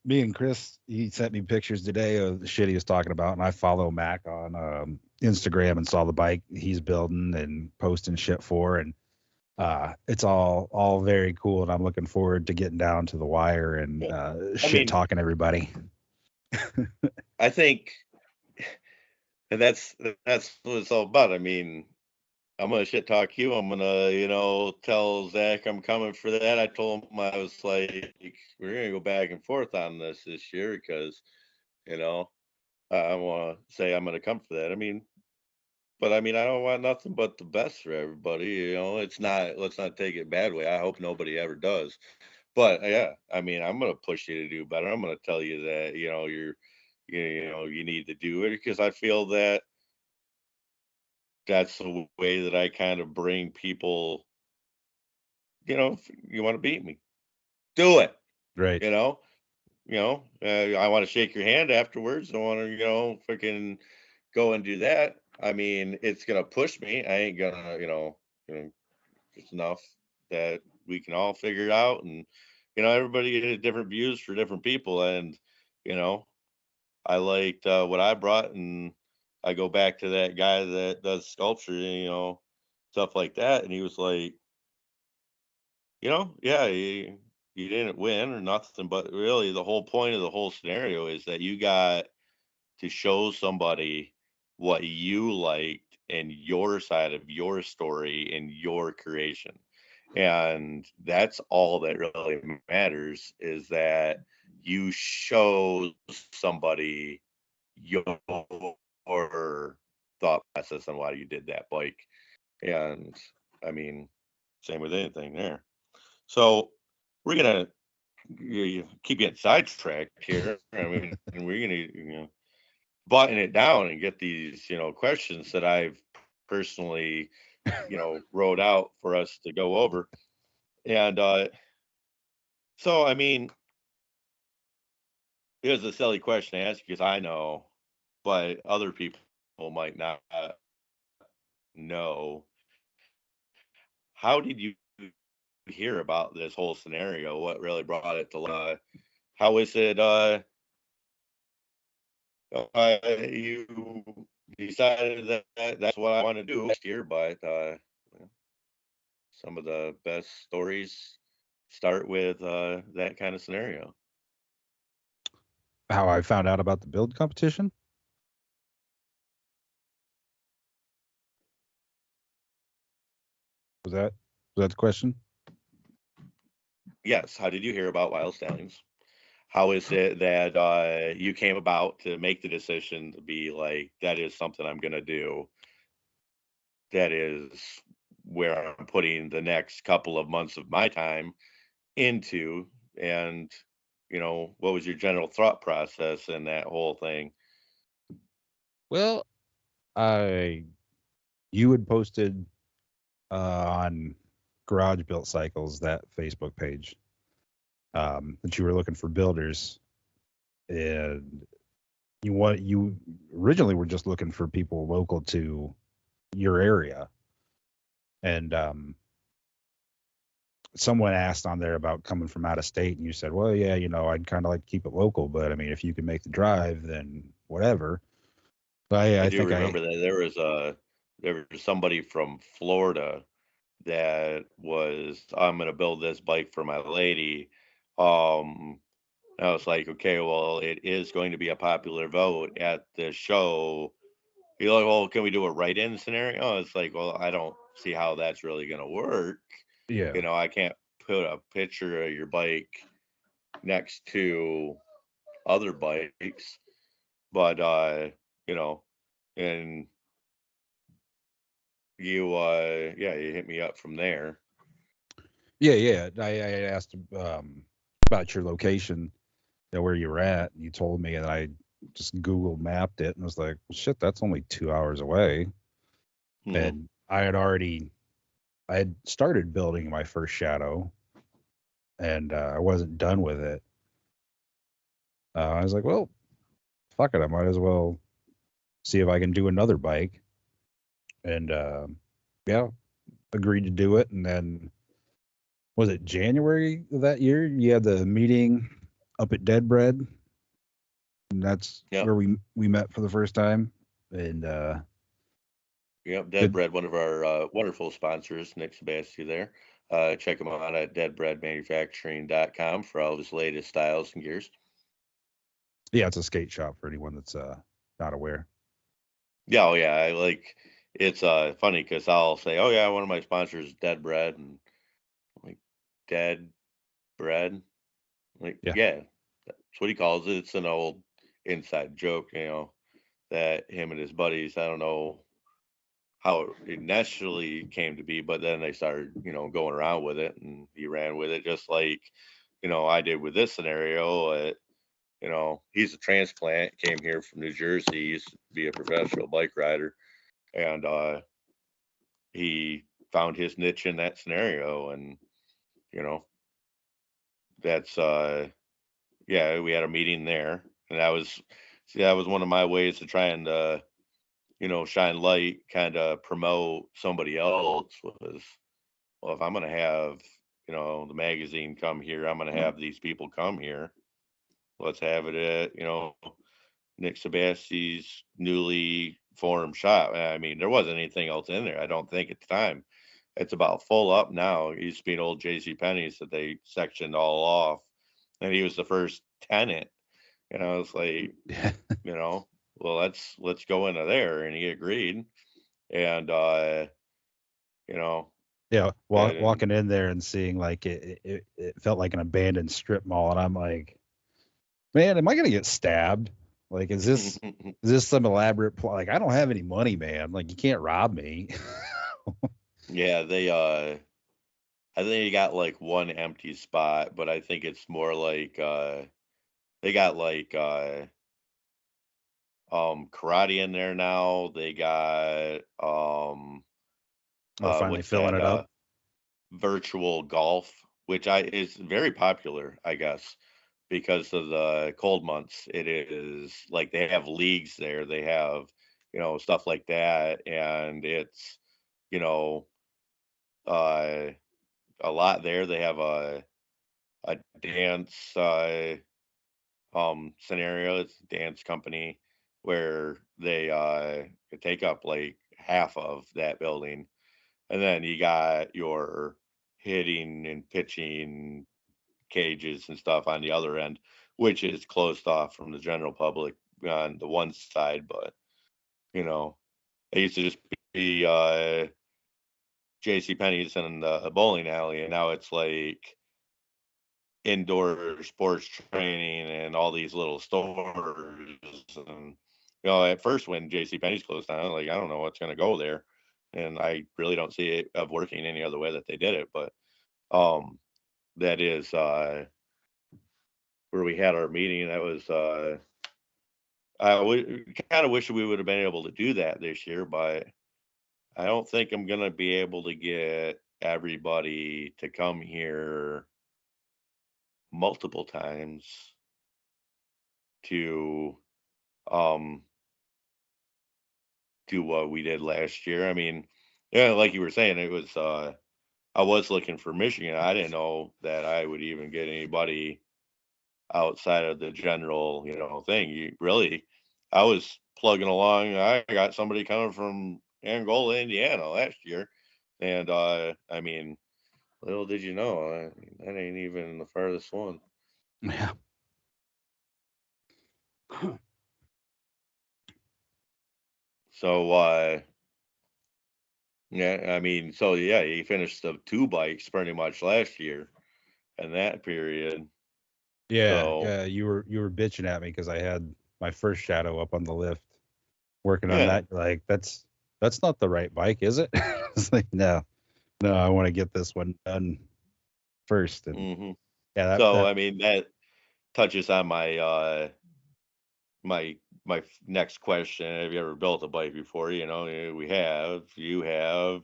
Me and Chris, he sent me pictures today of the shit he was talking about, and I follow Mac on Instagram and saw the bike he's building and posting shit for, and it's all very cool, and I'm looking forward to getting down to the wire and talking everybody. I think, and that's what it's all about. I mean, I'm gonna shit talk you. I'm gonna, tell Zach I'm coming for that. I told him I was like, we're gonna go back and forth on this year because, I want to say I'm gonna come for that. I mean, but I don't want nothing but the best for everybody. Let's not take it bad way. I hope nobody ever does. But yeah, I'm gonna push you to do better. I'm gonna tell you that you need to do it because I feel that that's the way that I kind of bring people. If you want to beat me, do it. Right. I want to shake your hand afterwards. I want to, freaking go and do that. It's gonna push me. I ain't gonna, it's enough that we can all figure it out, and everybody has different views for different people, and I liked what I brought, and I go back to that guy that does sculpture, stuff like that, and he was like, yeah, you didn't win or nothing, but really the whole point of the whole scenario is that you got to show somebody what you liked and your side of your story and your creation. And that's all that really matters, is that you show somebody your thought process on why you did that bike. And same with anything there. So we're gonna keep getting sidetracked here. We're gonna button it down and get these questions that I've personally wrote out for us to go over. And so here's a silly question to ask because I know, but other people might not know. How did you hear about this whole scenario? What really brought it to life? How is it you decided that that's what I want to do next year? But some of the best stories start with that kind of scenario. How I found out about the build competition? Was that the question? Yes. How did you hear about Wild Stallions? How is it that you came about to make the decision to be like, that is something I'm going to do? That is where I'm putting the next couple of months of my time into. And, what was your general thought process in that whole thing? Well, you had posted on Garage Built Cycles, that Facebook page, that you were looking for builders, and you originally were just looking for people local to your area, and someone asked on there about coming from out of state, and you said, well, yeah, I'd kind of like to keep it local, but if you can make the drive, then whatever. But I do remember that there was somebody from Florida that was, I'm going to build this bike for my lady. Um, I was like, okay, well, it is going to be a popular vote at the show. You're like, well, can we do a write-in scenario? It's like, well, I don't see how that's really going to work. Yeah. I can't put a picture of your bike next to other bikes, but you know, and yeah, you hit me up from there. Yeah. I asked about your location, where you're at. And you told me, and I just Google mapped it and was like, well, shit, that's only 2 hours away. Mm-hmm. And I had started building my first Shadow, and I wasn't done with it. I was like, well, fuck it, I might as well see if I can do another bike. And yeah, agreed to do it. And then was it January of that year? You had the meeting up at Dead Bread, and that's Yep. where we met for the first time. And Yep, Dead Bread, one of our wonderful sponsors, Nick Sebastian there. Check him out at deadbreadmanufacturing.com for all of his latest styles and gears. yeah, it's a skate shop for anyone that's not aware. Yeah, oh yeah, it's funny because I'll say, oh yeah, one of my sponsors is Dead Bread, and I'm like, Dead Bread? Like, Yeah. yeah, that's what he calls it. It's an old inside joke, that him and his buddies, I don't know how it naturally came to be, but then they started, going around with it, and he ran with it just like, I did with this scenario. He's a transplant, came here from New Jersey, he used to be a professional bike rider, and he found his niche in that scenario, and you know, that's yeah, we had a meeting there, and that was one of my ways to try and shine light, kind of promote somebody else was, well, if I'm going to have, the magazine come here, I'm going to have these people come here. Let's have it at, Nick Sebastian's newly formed shop. I mean, there wasn't anything else in there, I don't think, at the time. It's about full up now. It used to be an old J.C. Penney's that they sectioned all off, and he was the first tenant. It's like, well, let's go into there, and he agreed. And you know, Yeah, then walking in there and seeing like it felt like an abandoned strip mall, and I'm like, man, am I gonna get stabbed? Like, is this some elaborate plot? Like, I don't have any money, man. Like, you can't rob me. yeah, they I think they got like one empty spot, but I think it's more like they got like karate in there now. They got Oh, finally what's filling that it up. virtual golf, which I is very popular, I guess, because of the cold months. It is like they have leagues there. They have, stuff like that, and it's, you know, uh a lot there. They have a dance scenario. It's a dance company where they take up like half of that building. And then you got your hitting and pitching cages and stuff on the other end, which is closed off from the general public on the one side. But, you know, it used to just be J.C. Penney's and a bowling alley, and now it's like indoor sports training and all these little stores. And at first when J.C. Penney's closed down, like I don't know what's going to go there, and I really don't see it of working any other way that they did it. But that is where we had our meeting. That was I kind of wish we would have been able to do that this year, but I don't think I'm going to be able to get everybody to come here multiple times to um do what we did last year. I mean, yeah, like you were saying, it was I was looking for Michigan. I didn't know that I would even get anybody outside of the general, thing. You really, I was plugging along. I got somebody coming from Angola, Indiana last year, And I mean, little did you know, that ain't even the farthest one. Yeah. So yeah, I mean, so yeah, he finished the 2 bikes pretty much last year in that period. Yeah, So yeah. You were bitching at me because I had my first shadow up on the lift working on yeah. that. Like that's not the right bike, is it? It's like no, I want to get this one done first. And hmm yeah, So that I mean, that touches on my next question. Have you ever built a bike before? You know, we have. You have.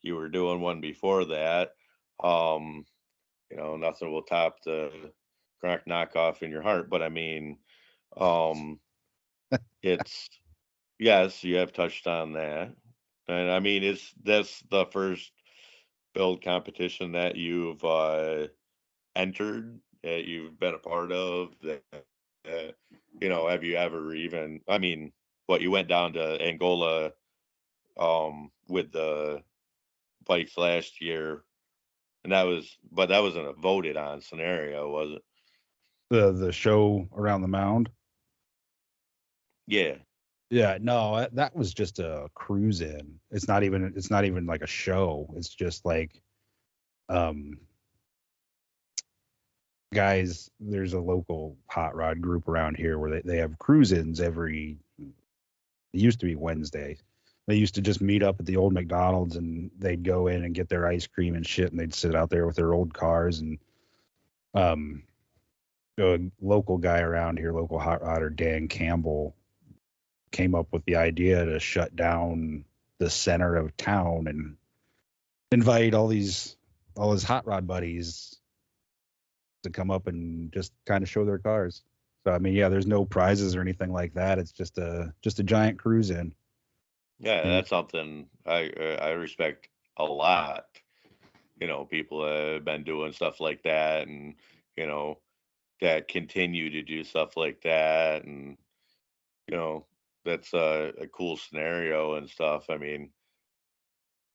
You were doing one before that. Um, you know, nothing will top the crack knockoff in your heart. But I mean, um, it's yes, you have touched on that, and I mean, it's that's the first build competition that you've entered, that you've been a part of. Uh, you know, have you ever even? I mean, what you went down to Angola with the bikes last year, and but that wasn't a voted on scenario, was it? the show around the mound. Yeah. Yeah, no, that was just a cruise in. It's not even like a show. It's just like um guys, there's a local hot rod group around here where they have cruise ins it used to be Wednesday. They used to just meet up at the old McDonald's and they'd go in and get their ice cream and shit and they'd sit out there with their old cars and um a local guy around here, local hot rodder Dan Campbell, came up with the idea to shut down the center of town and invite all his hot rod buddies to come up and just kind of show their cars. So I mean, yeah, there's no prizes or anything like that. It's just a giant cruise in. Yeah, And that's something I respect a lot. You know, people have been doing stuff like that, and you know that continue to do stuff like that, and you know that's a cool scenario and stuff. I mean,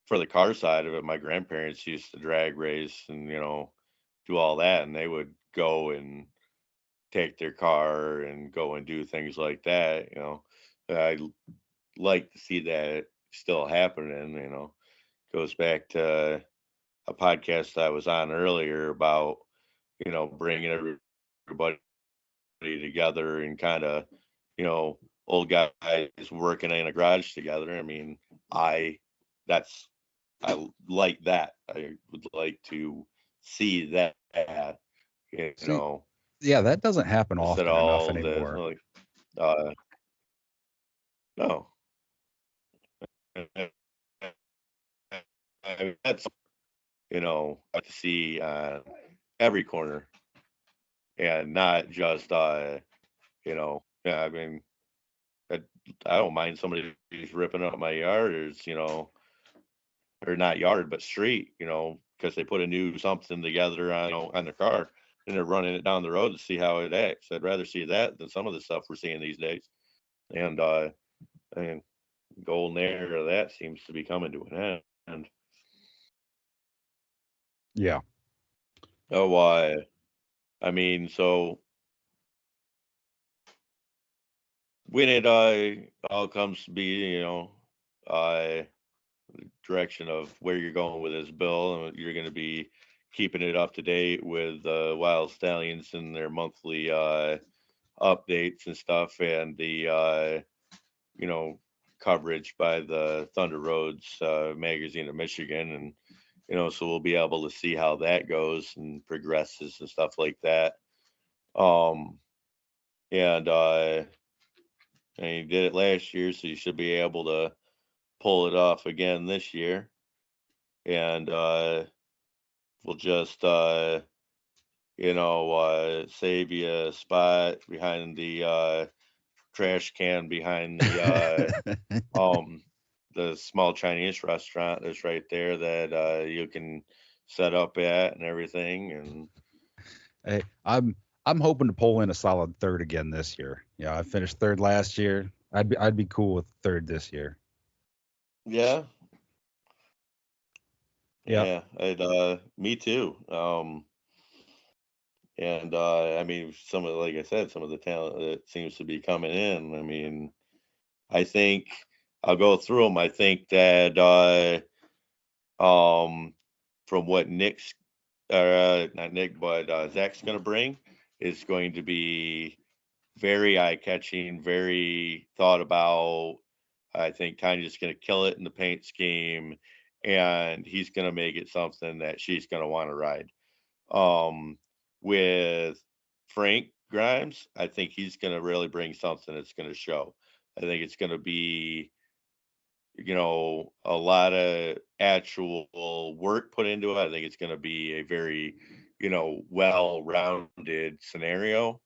for the car side of it, my grandparents used to drag race and do all that, and they would go and take their car and go and do things like that. I like to see that still happening. Goes back to a podcast I was on earlier about bringing everybody together and kind of you know old guys working in a garage together. I mean, I that's I like that. I would like to see that, you see, know, yeah, that doesn't happen instead of often enough all the anymore. like, uh, no, that's to see every corner and not just yeah. I mean, I, I don't mind somebody who's ripping up my yard, or not yard but street, because they put a new something together on their car and they're running it down the road to see how it acts. I'd rather see that than some of the stuff we're seeing these days. And and golden era of that seems to be coming to an end. Yeah. Oh, I mean, so when it all comes to be, uh direction of where you're going with this bill, and you're going to be keeping it up to date with Wild Stallions and their monthly updates and stuff, and the you know coverage by the Thunder Roads magazine of Michigan, and so we'll be able to see how that goes and progresses and stuff like that. Um, and you did it last year, so you should be able to pull it off again this year, and we'll just save you a spot behind the trash can behind the small Chinese restaurant that's right there that you can set up at and everything. And Hey, I'm hoping to pull in a solid third again this year. Yeah, I finished third last year. I'd be cool with third this year. yeah, Yeah. and me too. And I mean, like I said, some of the talent that seems to be coming in. I mean, I think I'll go through them. I think that from what Nick's, not Nick, but Zach's going to bring is going to be very eye catching, very thought about. I think Tanya's going to kill it in the paint scheme, and he's going to make it something that she's going to want to ride. Um, with Frank Grimes, I think he's going to really bring something that's going to show. I think it's going to be, a lot of actual work put into it. I think it's going to be a very, well rounded scenario.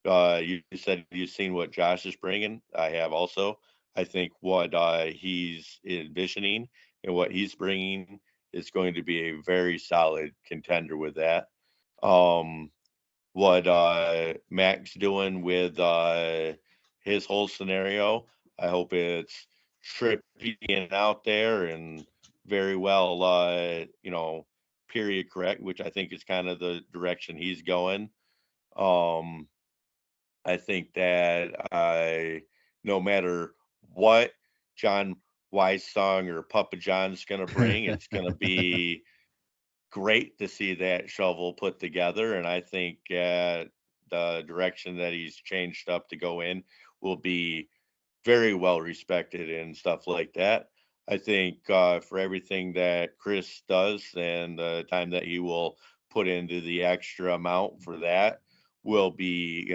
You said you've seen what Josh is bringing. I have also. I think what he's envisioning and what he's bringing is going to be a very solid contender with that. Um, what Mac's doing with his whole scenario, I hope it's trippy and out there and very well, period correct, which I think is kind of the direction he's going. Um, I think that no matter what John Weissong or Papa John's going to bring, it's going to be great to see that shovel put together. And I think the direction that he's changed up to go in will be very well respected and stuff like that. I think for everything that Chris does and the time that he will put into the extra amount for that will be,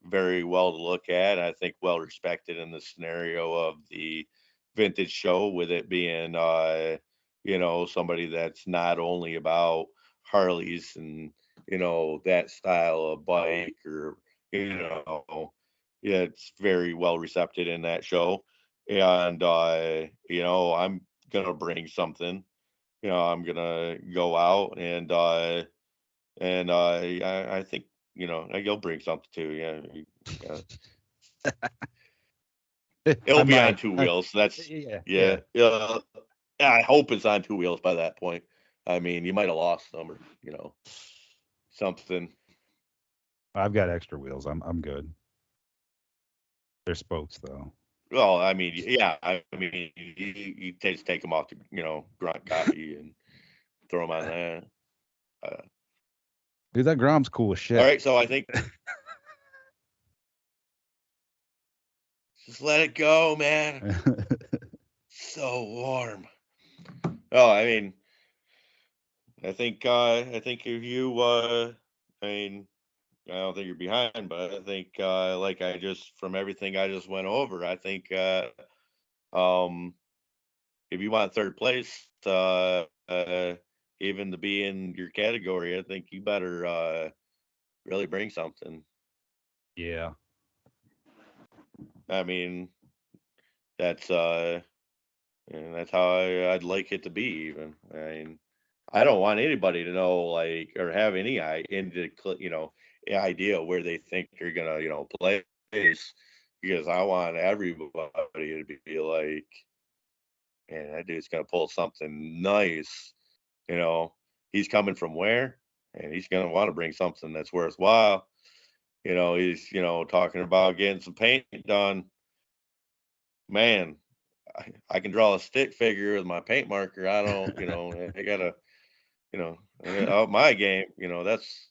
very well to look at. I think well respected in the scenario of the vintage show, with it being, somebody that's not only about Harleys and, that style of bike or, yeah, it's very well recepted in that show. And, I'm going to bring something, I'm going to go out and I think you'll bring something too. Yeah. It'll I be on might. two wheels. That's Yeah. yeah. I hope it's on two wheels by that point. I mean, you might have lost them or something. I've got extra wheels. I'm good. They're spokes though. Well, I mean, yeah. I mean, you just take them off the grunt copy and throw them on there. Dude, that Grom's cool as All shit. right, so I think just let it go, man. So warm. Oh, I mean, I think if you I mean, I don't think you're behind, but I think like I just from everything I just went over, I think um if you want third place, even to be in your category, I think you better really bring something. Yeah. I mean, that's and that's how I'd like it to be. Even I mean, I don't want anybody to know like or have any idea where they think you're gonna place, because I want everybody to be like, man, that dude's gonna pull something nice. You know, he's coming from where, and he's gonna want to bring something that's worthwhile. He's talking about getting some paint done. Man, I can draw a stick figure with my paint marker. I don't, I gotta, out my game. That's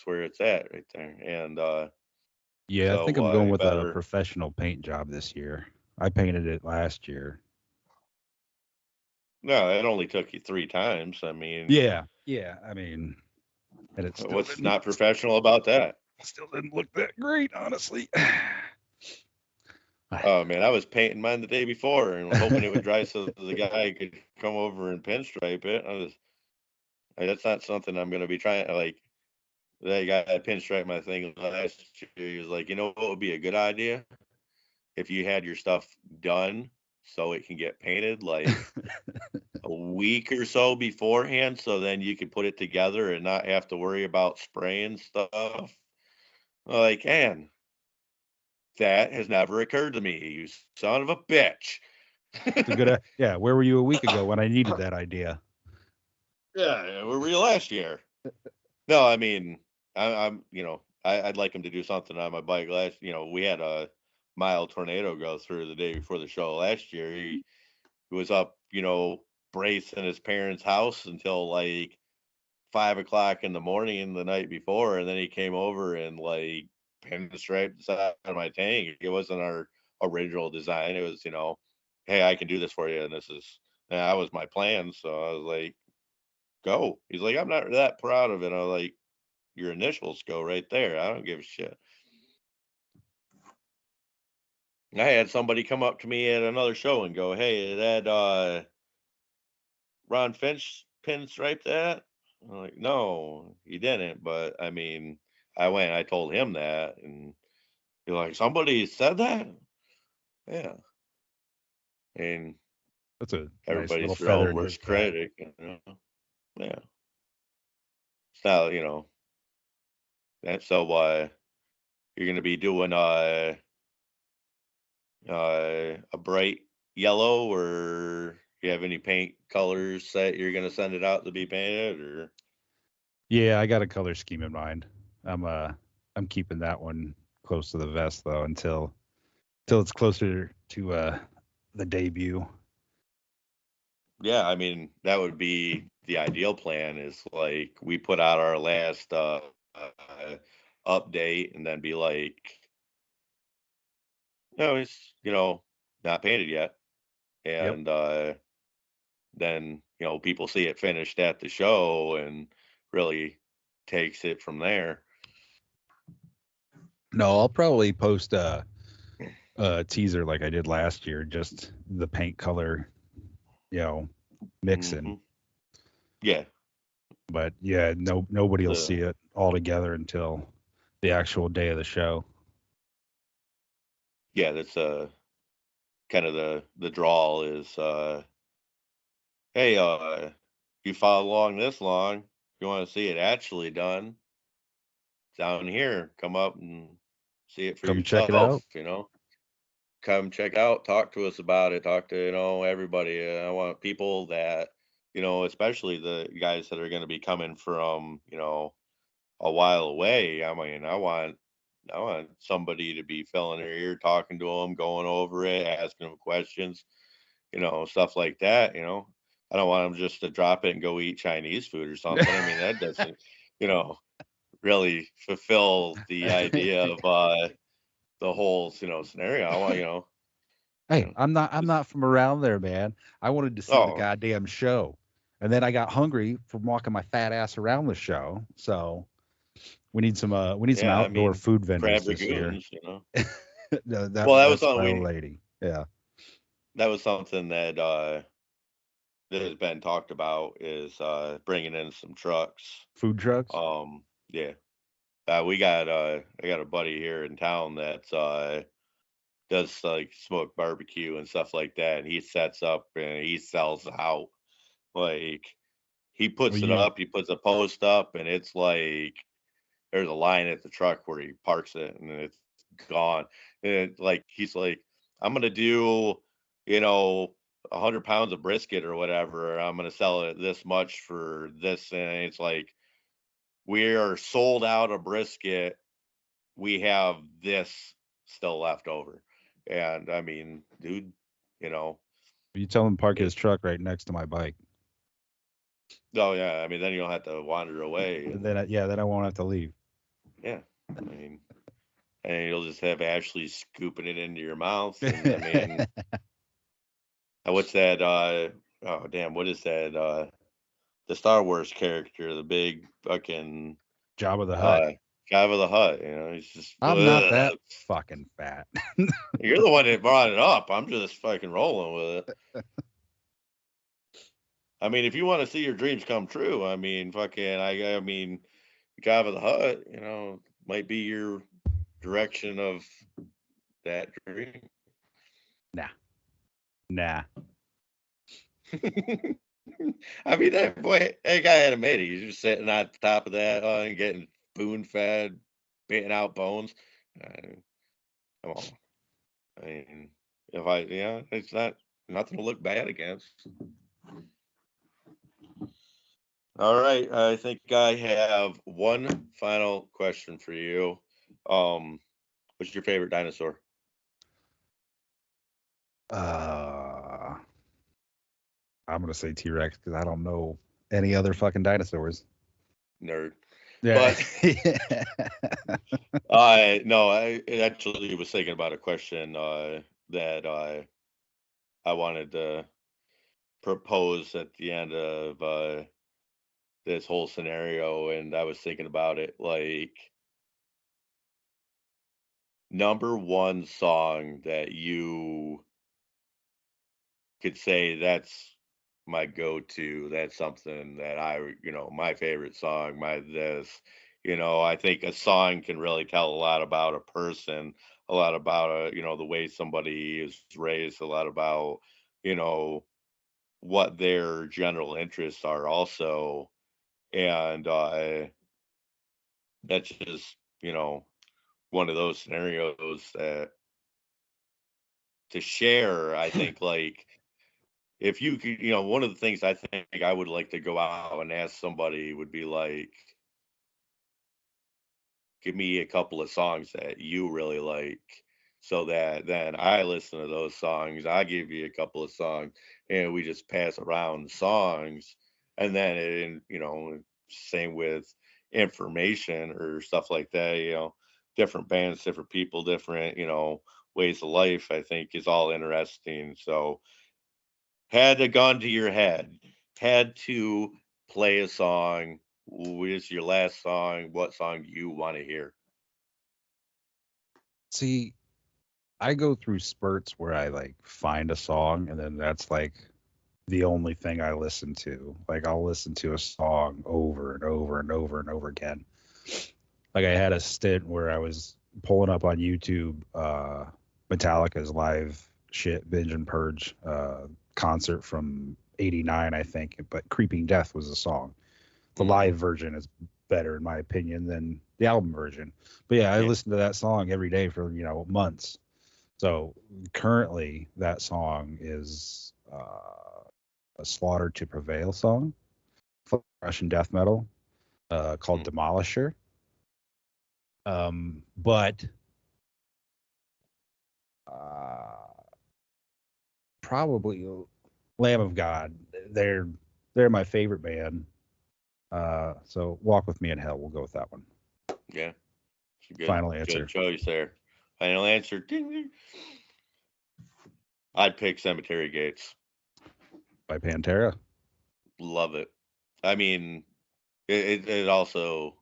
where it's at right there. And Yeah, I think so I'm going you with a better. professional paint job this year. I painted it last year. No, it only took you 3 times. I mean, Yeah. Yeah. I mean, and it what's not professional about that? still didn't look that great, honestly. Oh man, I was painting mine the day before and hoping it would dry so the guy could come over and pinstripe it. That's not something I'm gonna be trying. Like that guy pinstriped my thing last year. He was like, what would be a good idea if you had your stuff done so it can get painted like a week or so beforehand, so then you can put it together and not have to worry about spraying stuff. Like, man, that has never occurred to me, you son of a bitch. It's a good. Yeah, where were you a week ago when I needed that idea? Yeah, where were you last year? No, I mean, I'm, I'd like him to do something on my bike. We had a mild tornado go through the day before the show last year. He was up, bracing his parents' house until like 5 o'clock in the morning the night before, and then he came over and like pinstriped the side of my tank. It wasn't our original design. It was, hey, I can do this for you, and that was my plan. So I was like, go. He's like, I'm not that proud of it. I was like, your initials go right there. I don't give a shit. I had somebody come up to me at another show and go, hey, that Ron Finch pinstripe that? I'm like, no, he didn't. But I mean, I told him that, and you're like, somebody said that? Yeah. And That's a nice little everybody's their feather own in his worst cap. critic. Yeah. It's not, that's so you're gonna be doing a bright yellow, or you have any paint colors that you're gonna send it out to be painted, or Yeah, I got a color scheme in mind. I'm keeping that one close to the vest though until it's closer to the debut. yeah, I mean that would be the ideal plan, is like we put out our last update and then be like, no, it's not painted yet, Yep. and then people see it finished at the show and really takes it from there. No, I'll probably post a teaser like I did last year, just the paint color, mixing. Hmm. Yeah, But yeah, nobody will see the it all together until the actual day of the show. yeah, that's kind of the drawl is, hey, you followed along this long, you want to see it actually done down here, come up and see it for Come check it yourself. out. Come check out, talk to us about it, talk to everybody. I want people that, especially the guys that are going to be coming from a while away. I mean, I want somebody to be filling their ear, talking to them, going over it, asking them questions, stuff like that. I don't want them just to drop it and go eat Chinese food or something. I mean, that doesn't, you know, really fulfill the idea of the whole, scenario. I want, Hey, I'm just, not from around there, man. I wanted to see the oh, goddamn show. And then I got hungry from walking my fat ass around the show. So we need some yeah, I outdoor mean, food vendors crab this year. ragoons. No, Well, that's my old lady. Yeah. that was something that has been talked about, is bringing in some trucks. Food trucks. Yeah. I got a buddy here in town that does like smoke barbecue and stuff like that, and he sets up and he sells out. Like, he Well, puts it up, he puts a post up, and it's like there's a line at the truck where he parks it, and it's gone. And like he's like, I'm gonna do, you know, 100 pounds of brisket or whatever. I'm gonna sell it this much for this, and it's like, we are sold out of brisket. We have this still left over, and I mean, dude, you know, you tell him to park it, his truck right next to my bike. oh yeah, I mean, then you don't have to wander away, And and then I won't have to leave. yeah, I mean, and you'll just have Ashley scooping it into your mouth, and I mean, what's that? Oh damn, what is that? The Star Wars character, the big fucking Jabba the Hutt. uh, Jabba the Hutt. He's just. I'm not that Ugh. fucking fat. You're the one that brought it up. I'm just fucking rolling with it. I mean, if you want to see your dreams come true, I mean, fucking, I mean, Jabba the Hutt, might be your direction of that dream. Nah. Nah. I mean, that guy had it made it. He's just sitting at the top of that and getting spoon fed, spitting out bones. Uh, Come on. I mean, it's not. Nothing to look bad against. All right, I think I have one final question for you. What's your favorite dinosaur? I'm gonna say T-Rex because I don't know any other fucking dinosaurs. Nerd. Yeah. No, I actually was thinking about a question that I wanted to propose at the end of this whole scenario, and I was thinking about it like number one song that you could say that's my go-to. That's something that my favorite song, my this. I think a song can really tell a lot about a person, a lot about the way somebody is raised, a lot about, you know, what their general interests are also. And that's just, one of those scenarios that to share, I think like if you could, one of the things I think I would like to go out and ask somebody would be like, give me a couple of songs that you really like so that then I listen to those songs. I give you a couple of songs and we just pass around songs. And then, same with information or stuff like that, different bands, different people, different, ways of life, I think is all interesting. So, had a gun to your head, had to play a song. What is your last song? What song do you want to hear? See, I go through spurts where I like find a song and then that's like the only thing I listen to. Like I'll listen to a song over and over and over and over again. Like I had a stint where I was pulling up on YouTube Metallica's live shit binge and purge concert from '89, I think, but Creeping Death was a song. The live version is better in my opinion than the album version. But yeah, I listened to that song every day for, months. So currently that song is a Slaughter to Prevail song, Russian death metal, called Demolisher. But probably Lamb of God. They're my favorite band. So Walk with Me in Hell. We'll go with that one. Yeah, it's a Final answer. good choice there. Final answer. Ding, ding. I'd pick Cemetery Gates. By Pantera. Love it. I mean, it also,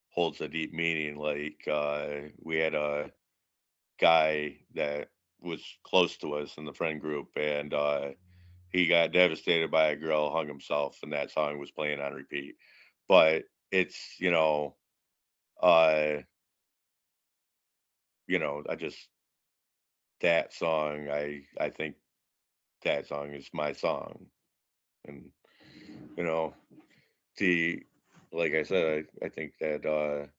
holds a deep meaning. Like we had a guy that was close to us in the friend group, and he got devastated by a girl, hung himself, and that song was playing on repeat. But it's, uh, I just that song. I think that song is my song, and you know, the like I said, I think that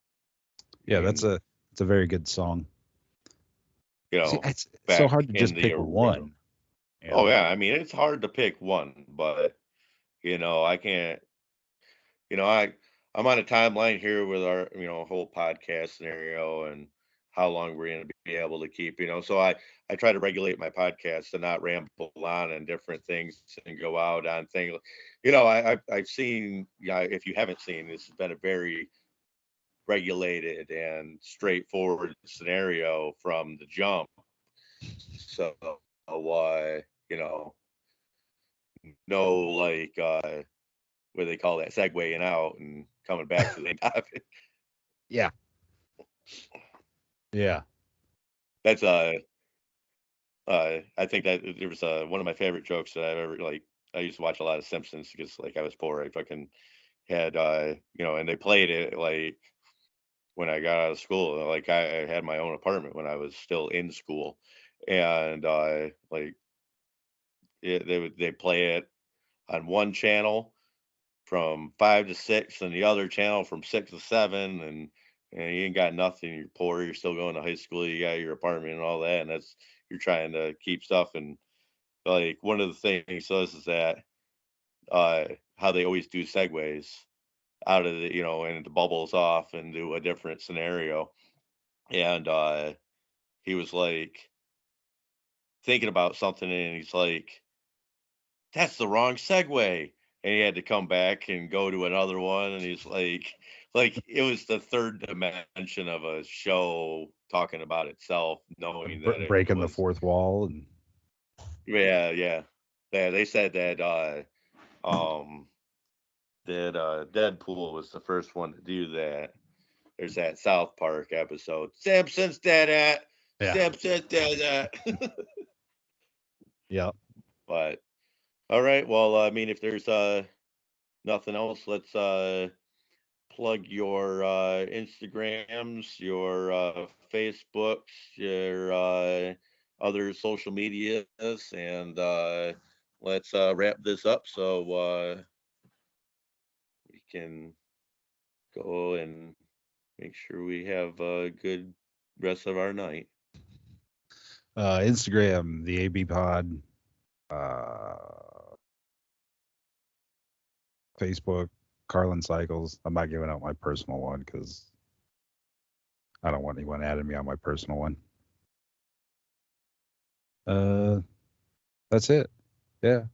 Yeah, it's a very good song. See, it's so hard to just pick one. Oh yeah, it's hard to pick one, but I can't. I'm on a timeline here with our whole podcast scenario and how long we're going to be able to keep. So I try to regulate my podcast to not ramble on and different things and go out on things. I've seen. Yeah, if you haven't seen, this has been a very regulated and straightforward scenario from the jump. So, you know, no like what do they call that, segueing out and coming back to the topic. Yeah. Yeah. That's I think that there was one of my favorite jokes that I've ever like. I used to watch a lot of Simpsons because like I was poor. I fucking had and they played it like when I got out of school. Like I had my own apartment when I was still in school, and like they play it on one channel from 5 to 6, and the other channel from 6 to 7, and you ain't got nothing. You're poor. You're still going to high school. You got your apartment and all that, and that's you're trying to keep stuff. And like one of the things is that how they always do segues out of the, and the bubbles off and do a different scenario. And he was like thinking about something, and he's like, that's the wrong segue. And he had to come back and go to another one. And he's like it was the third dimension of a show talking about itself, knowing that it Breaking the was, fourth wall. And yeah. They said that, Deadpool was the first one to do that. There's that South Park episode. Simpsons did it. Yeah. Simpsons did it. Yep. But all right. Well, I mean, if there's nothing else, let's plug your Instagrams, your Facebooks, your other social medias, and let's wrap this up so we can go and make sure we have a good rest of our night. Instagram, the AB Pod. Facebook, Carlin Cycles. I'm not giving out my personal one because I don't want anyone adding me on my personal one. That's it. Yeah.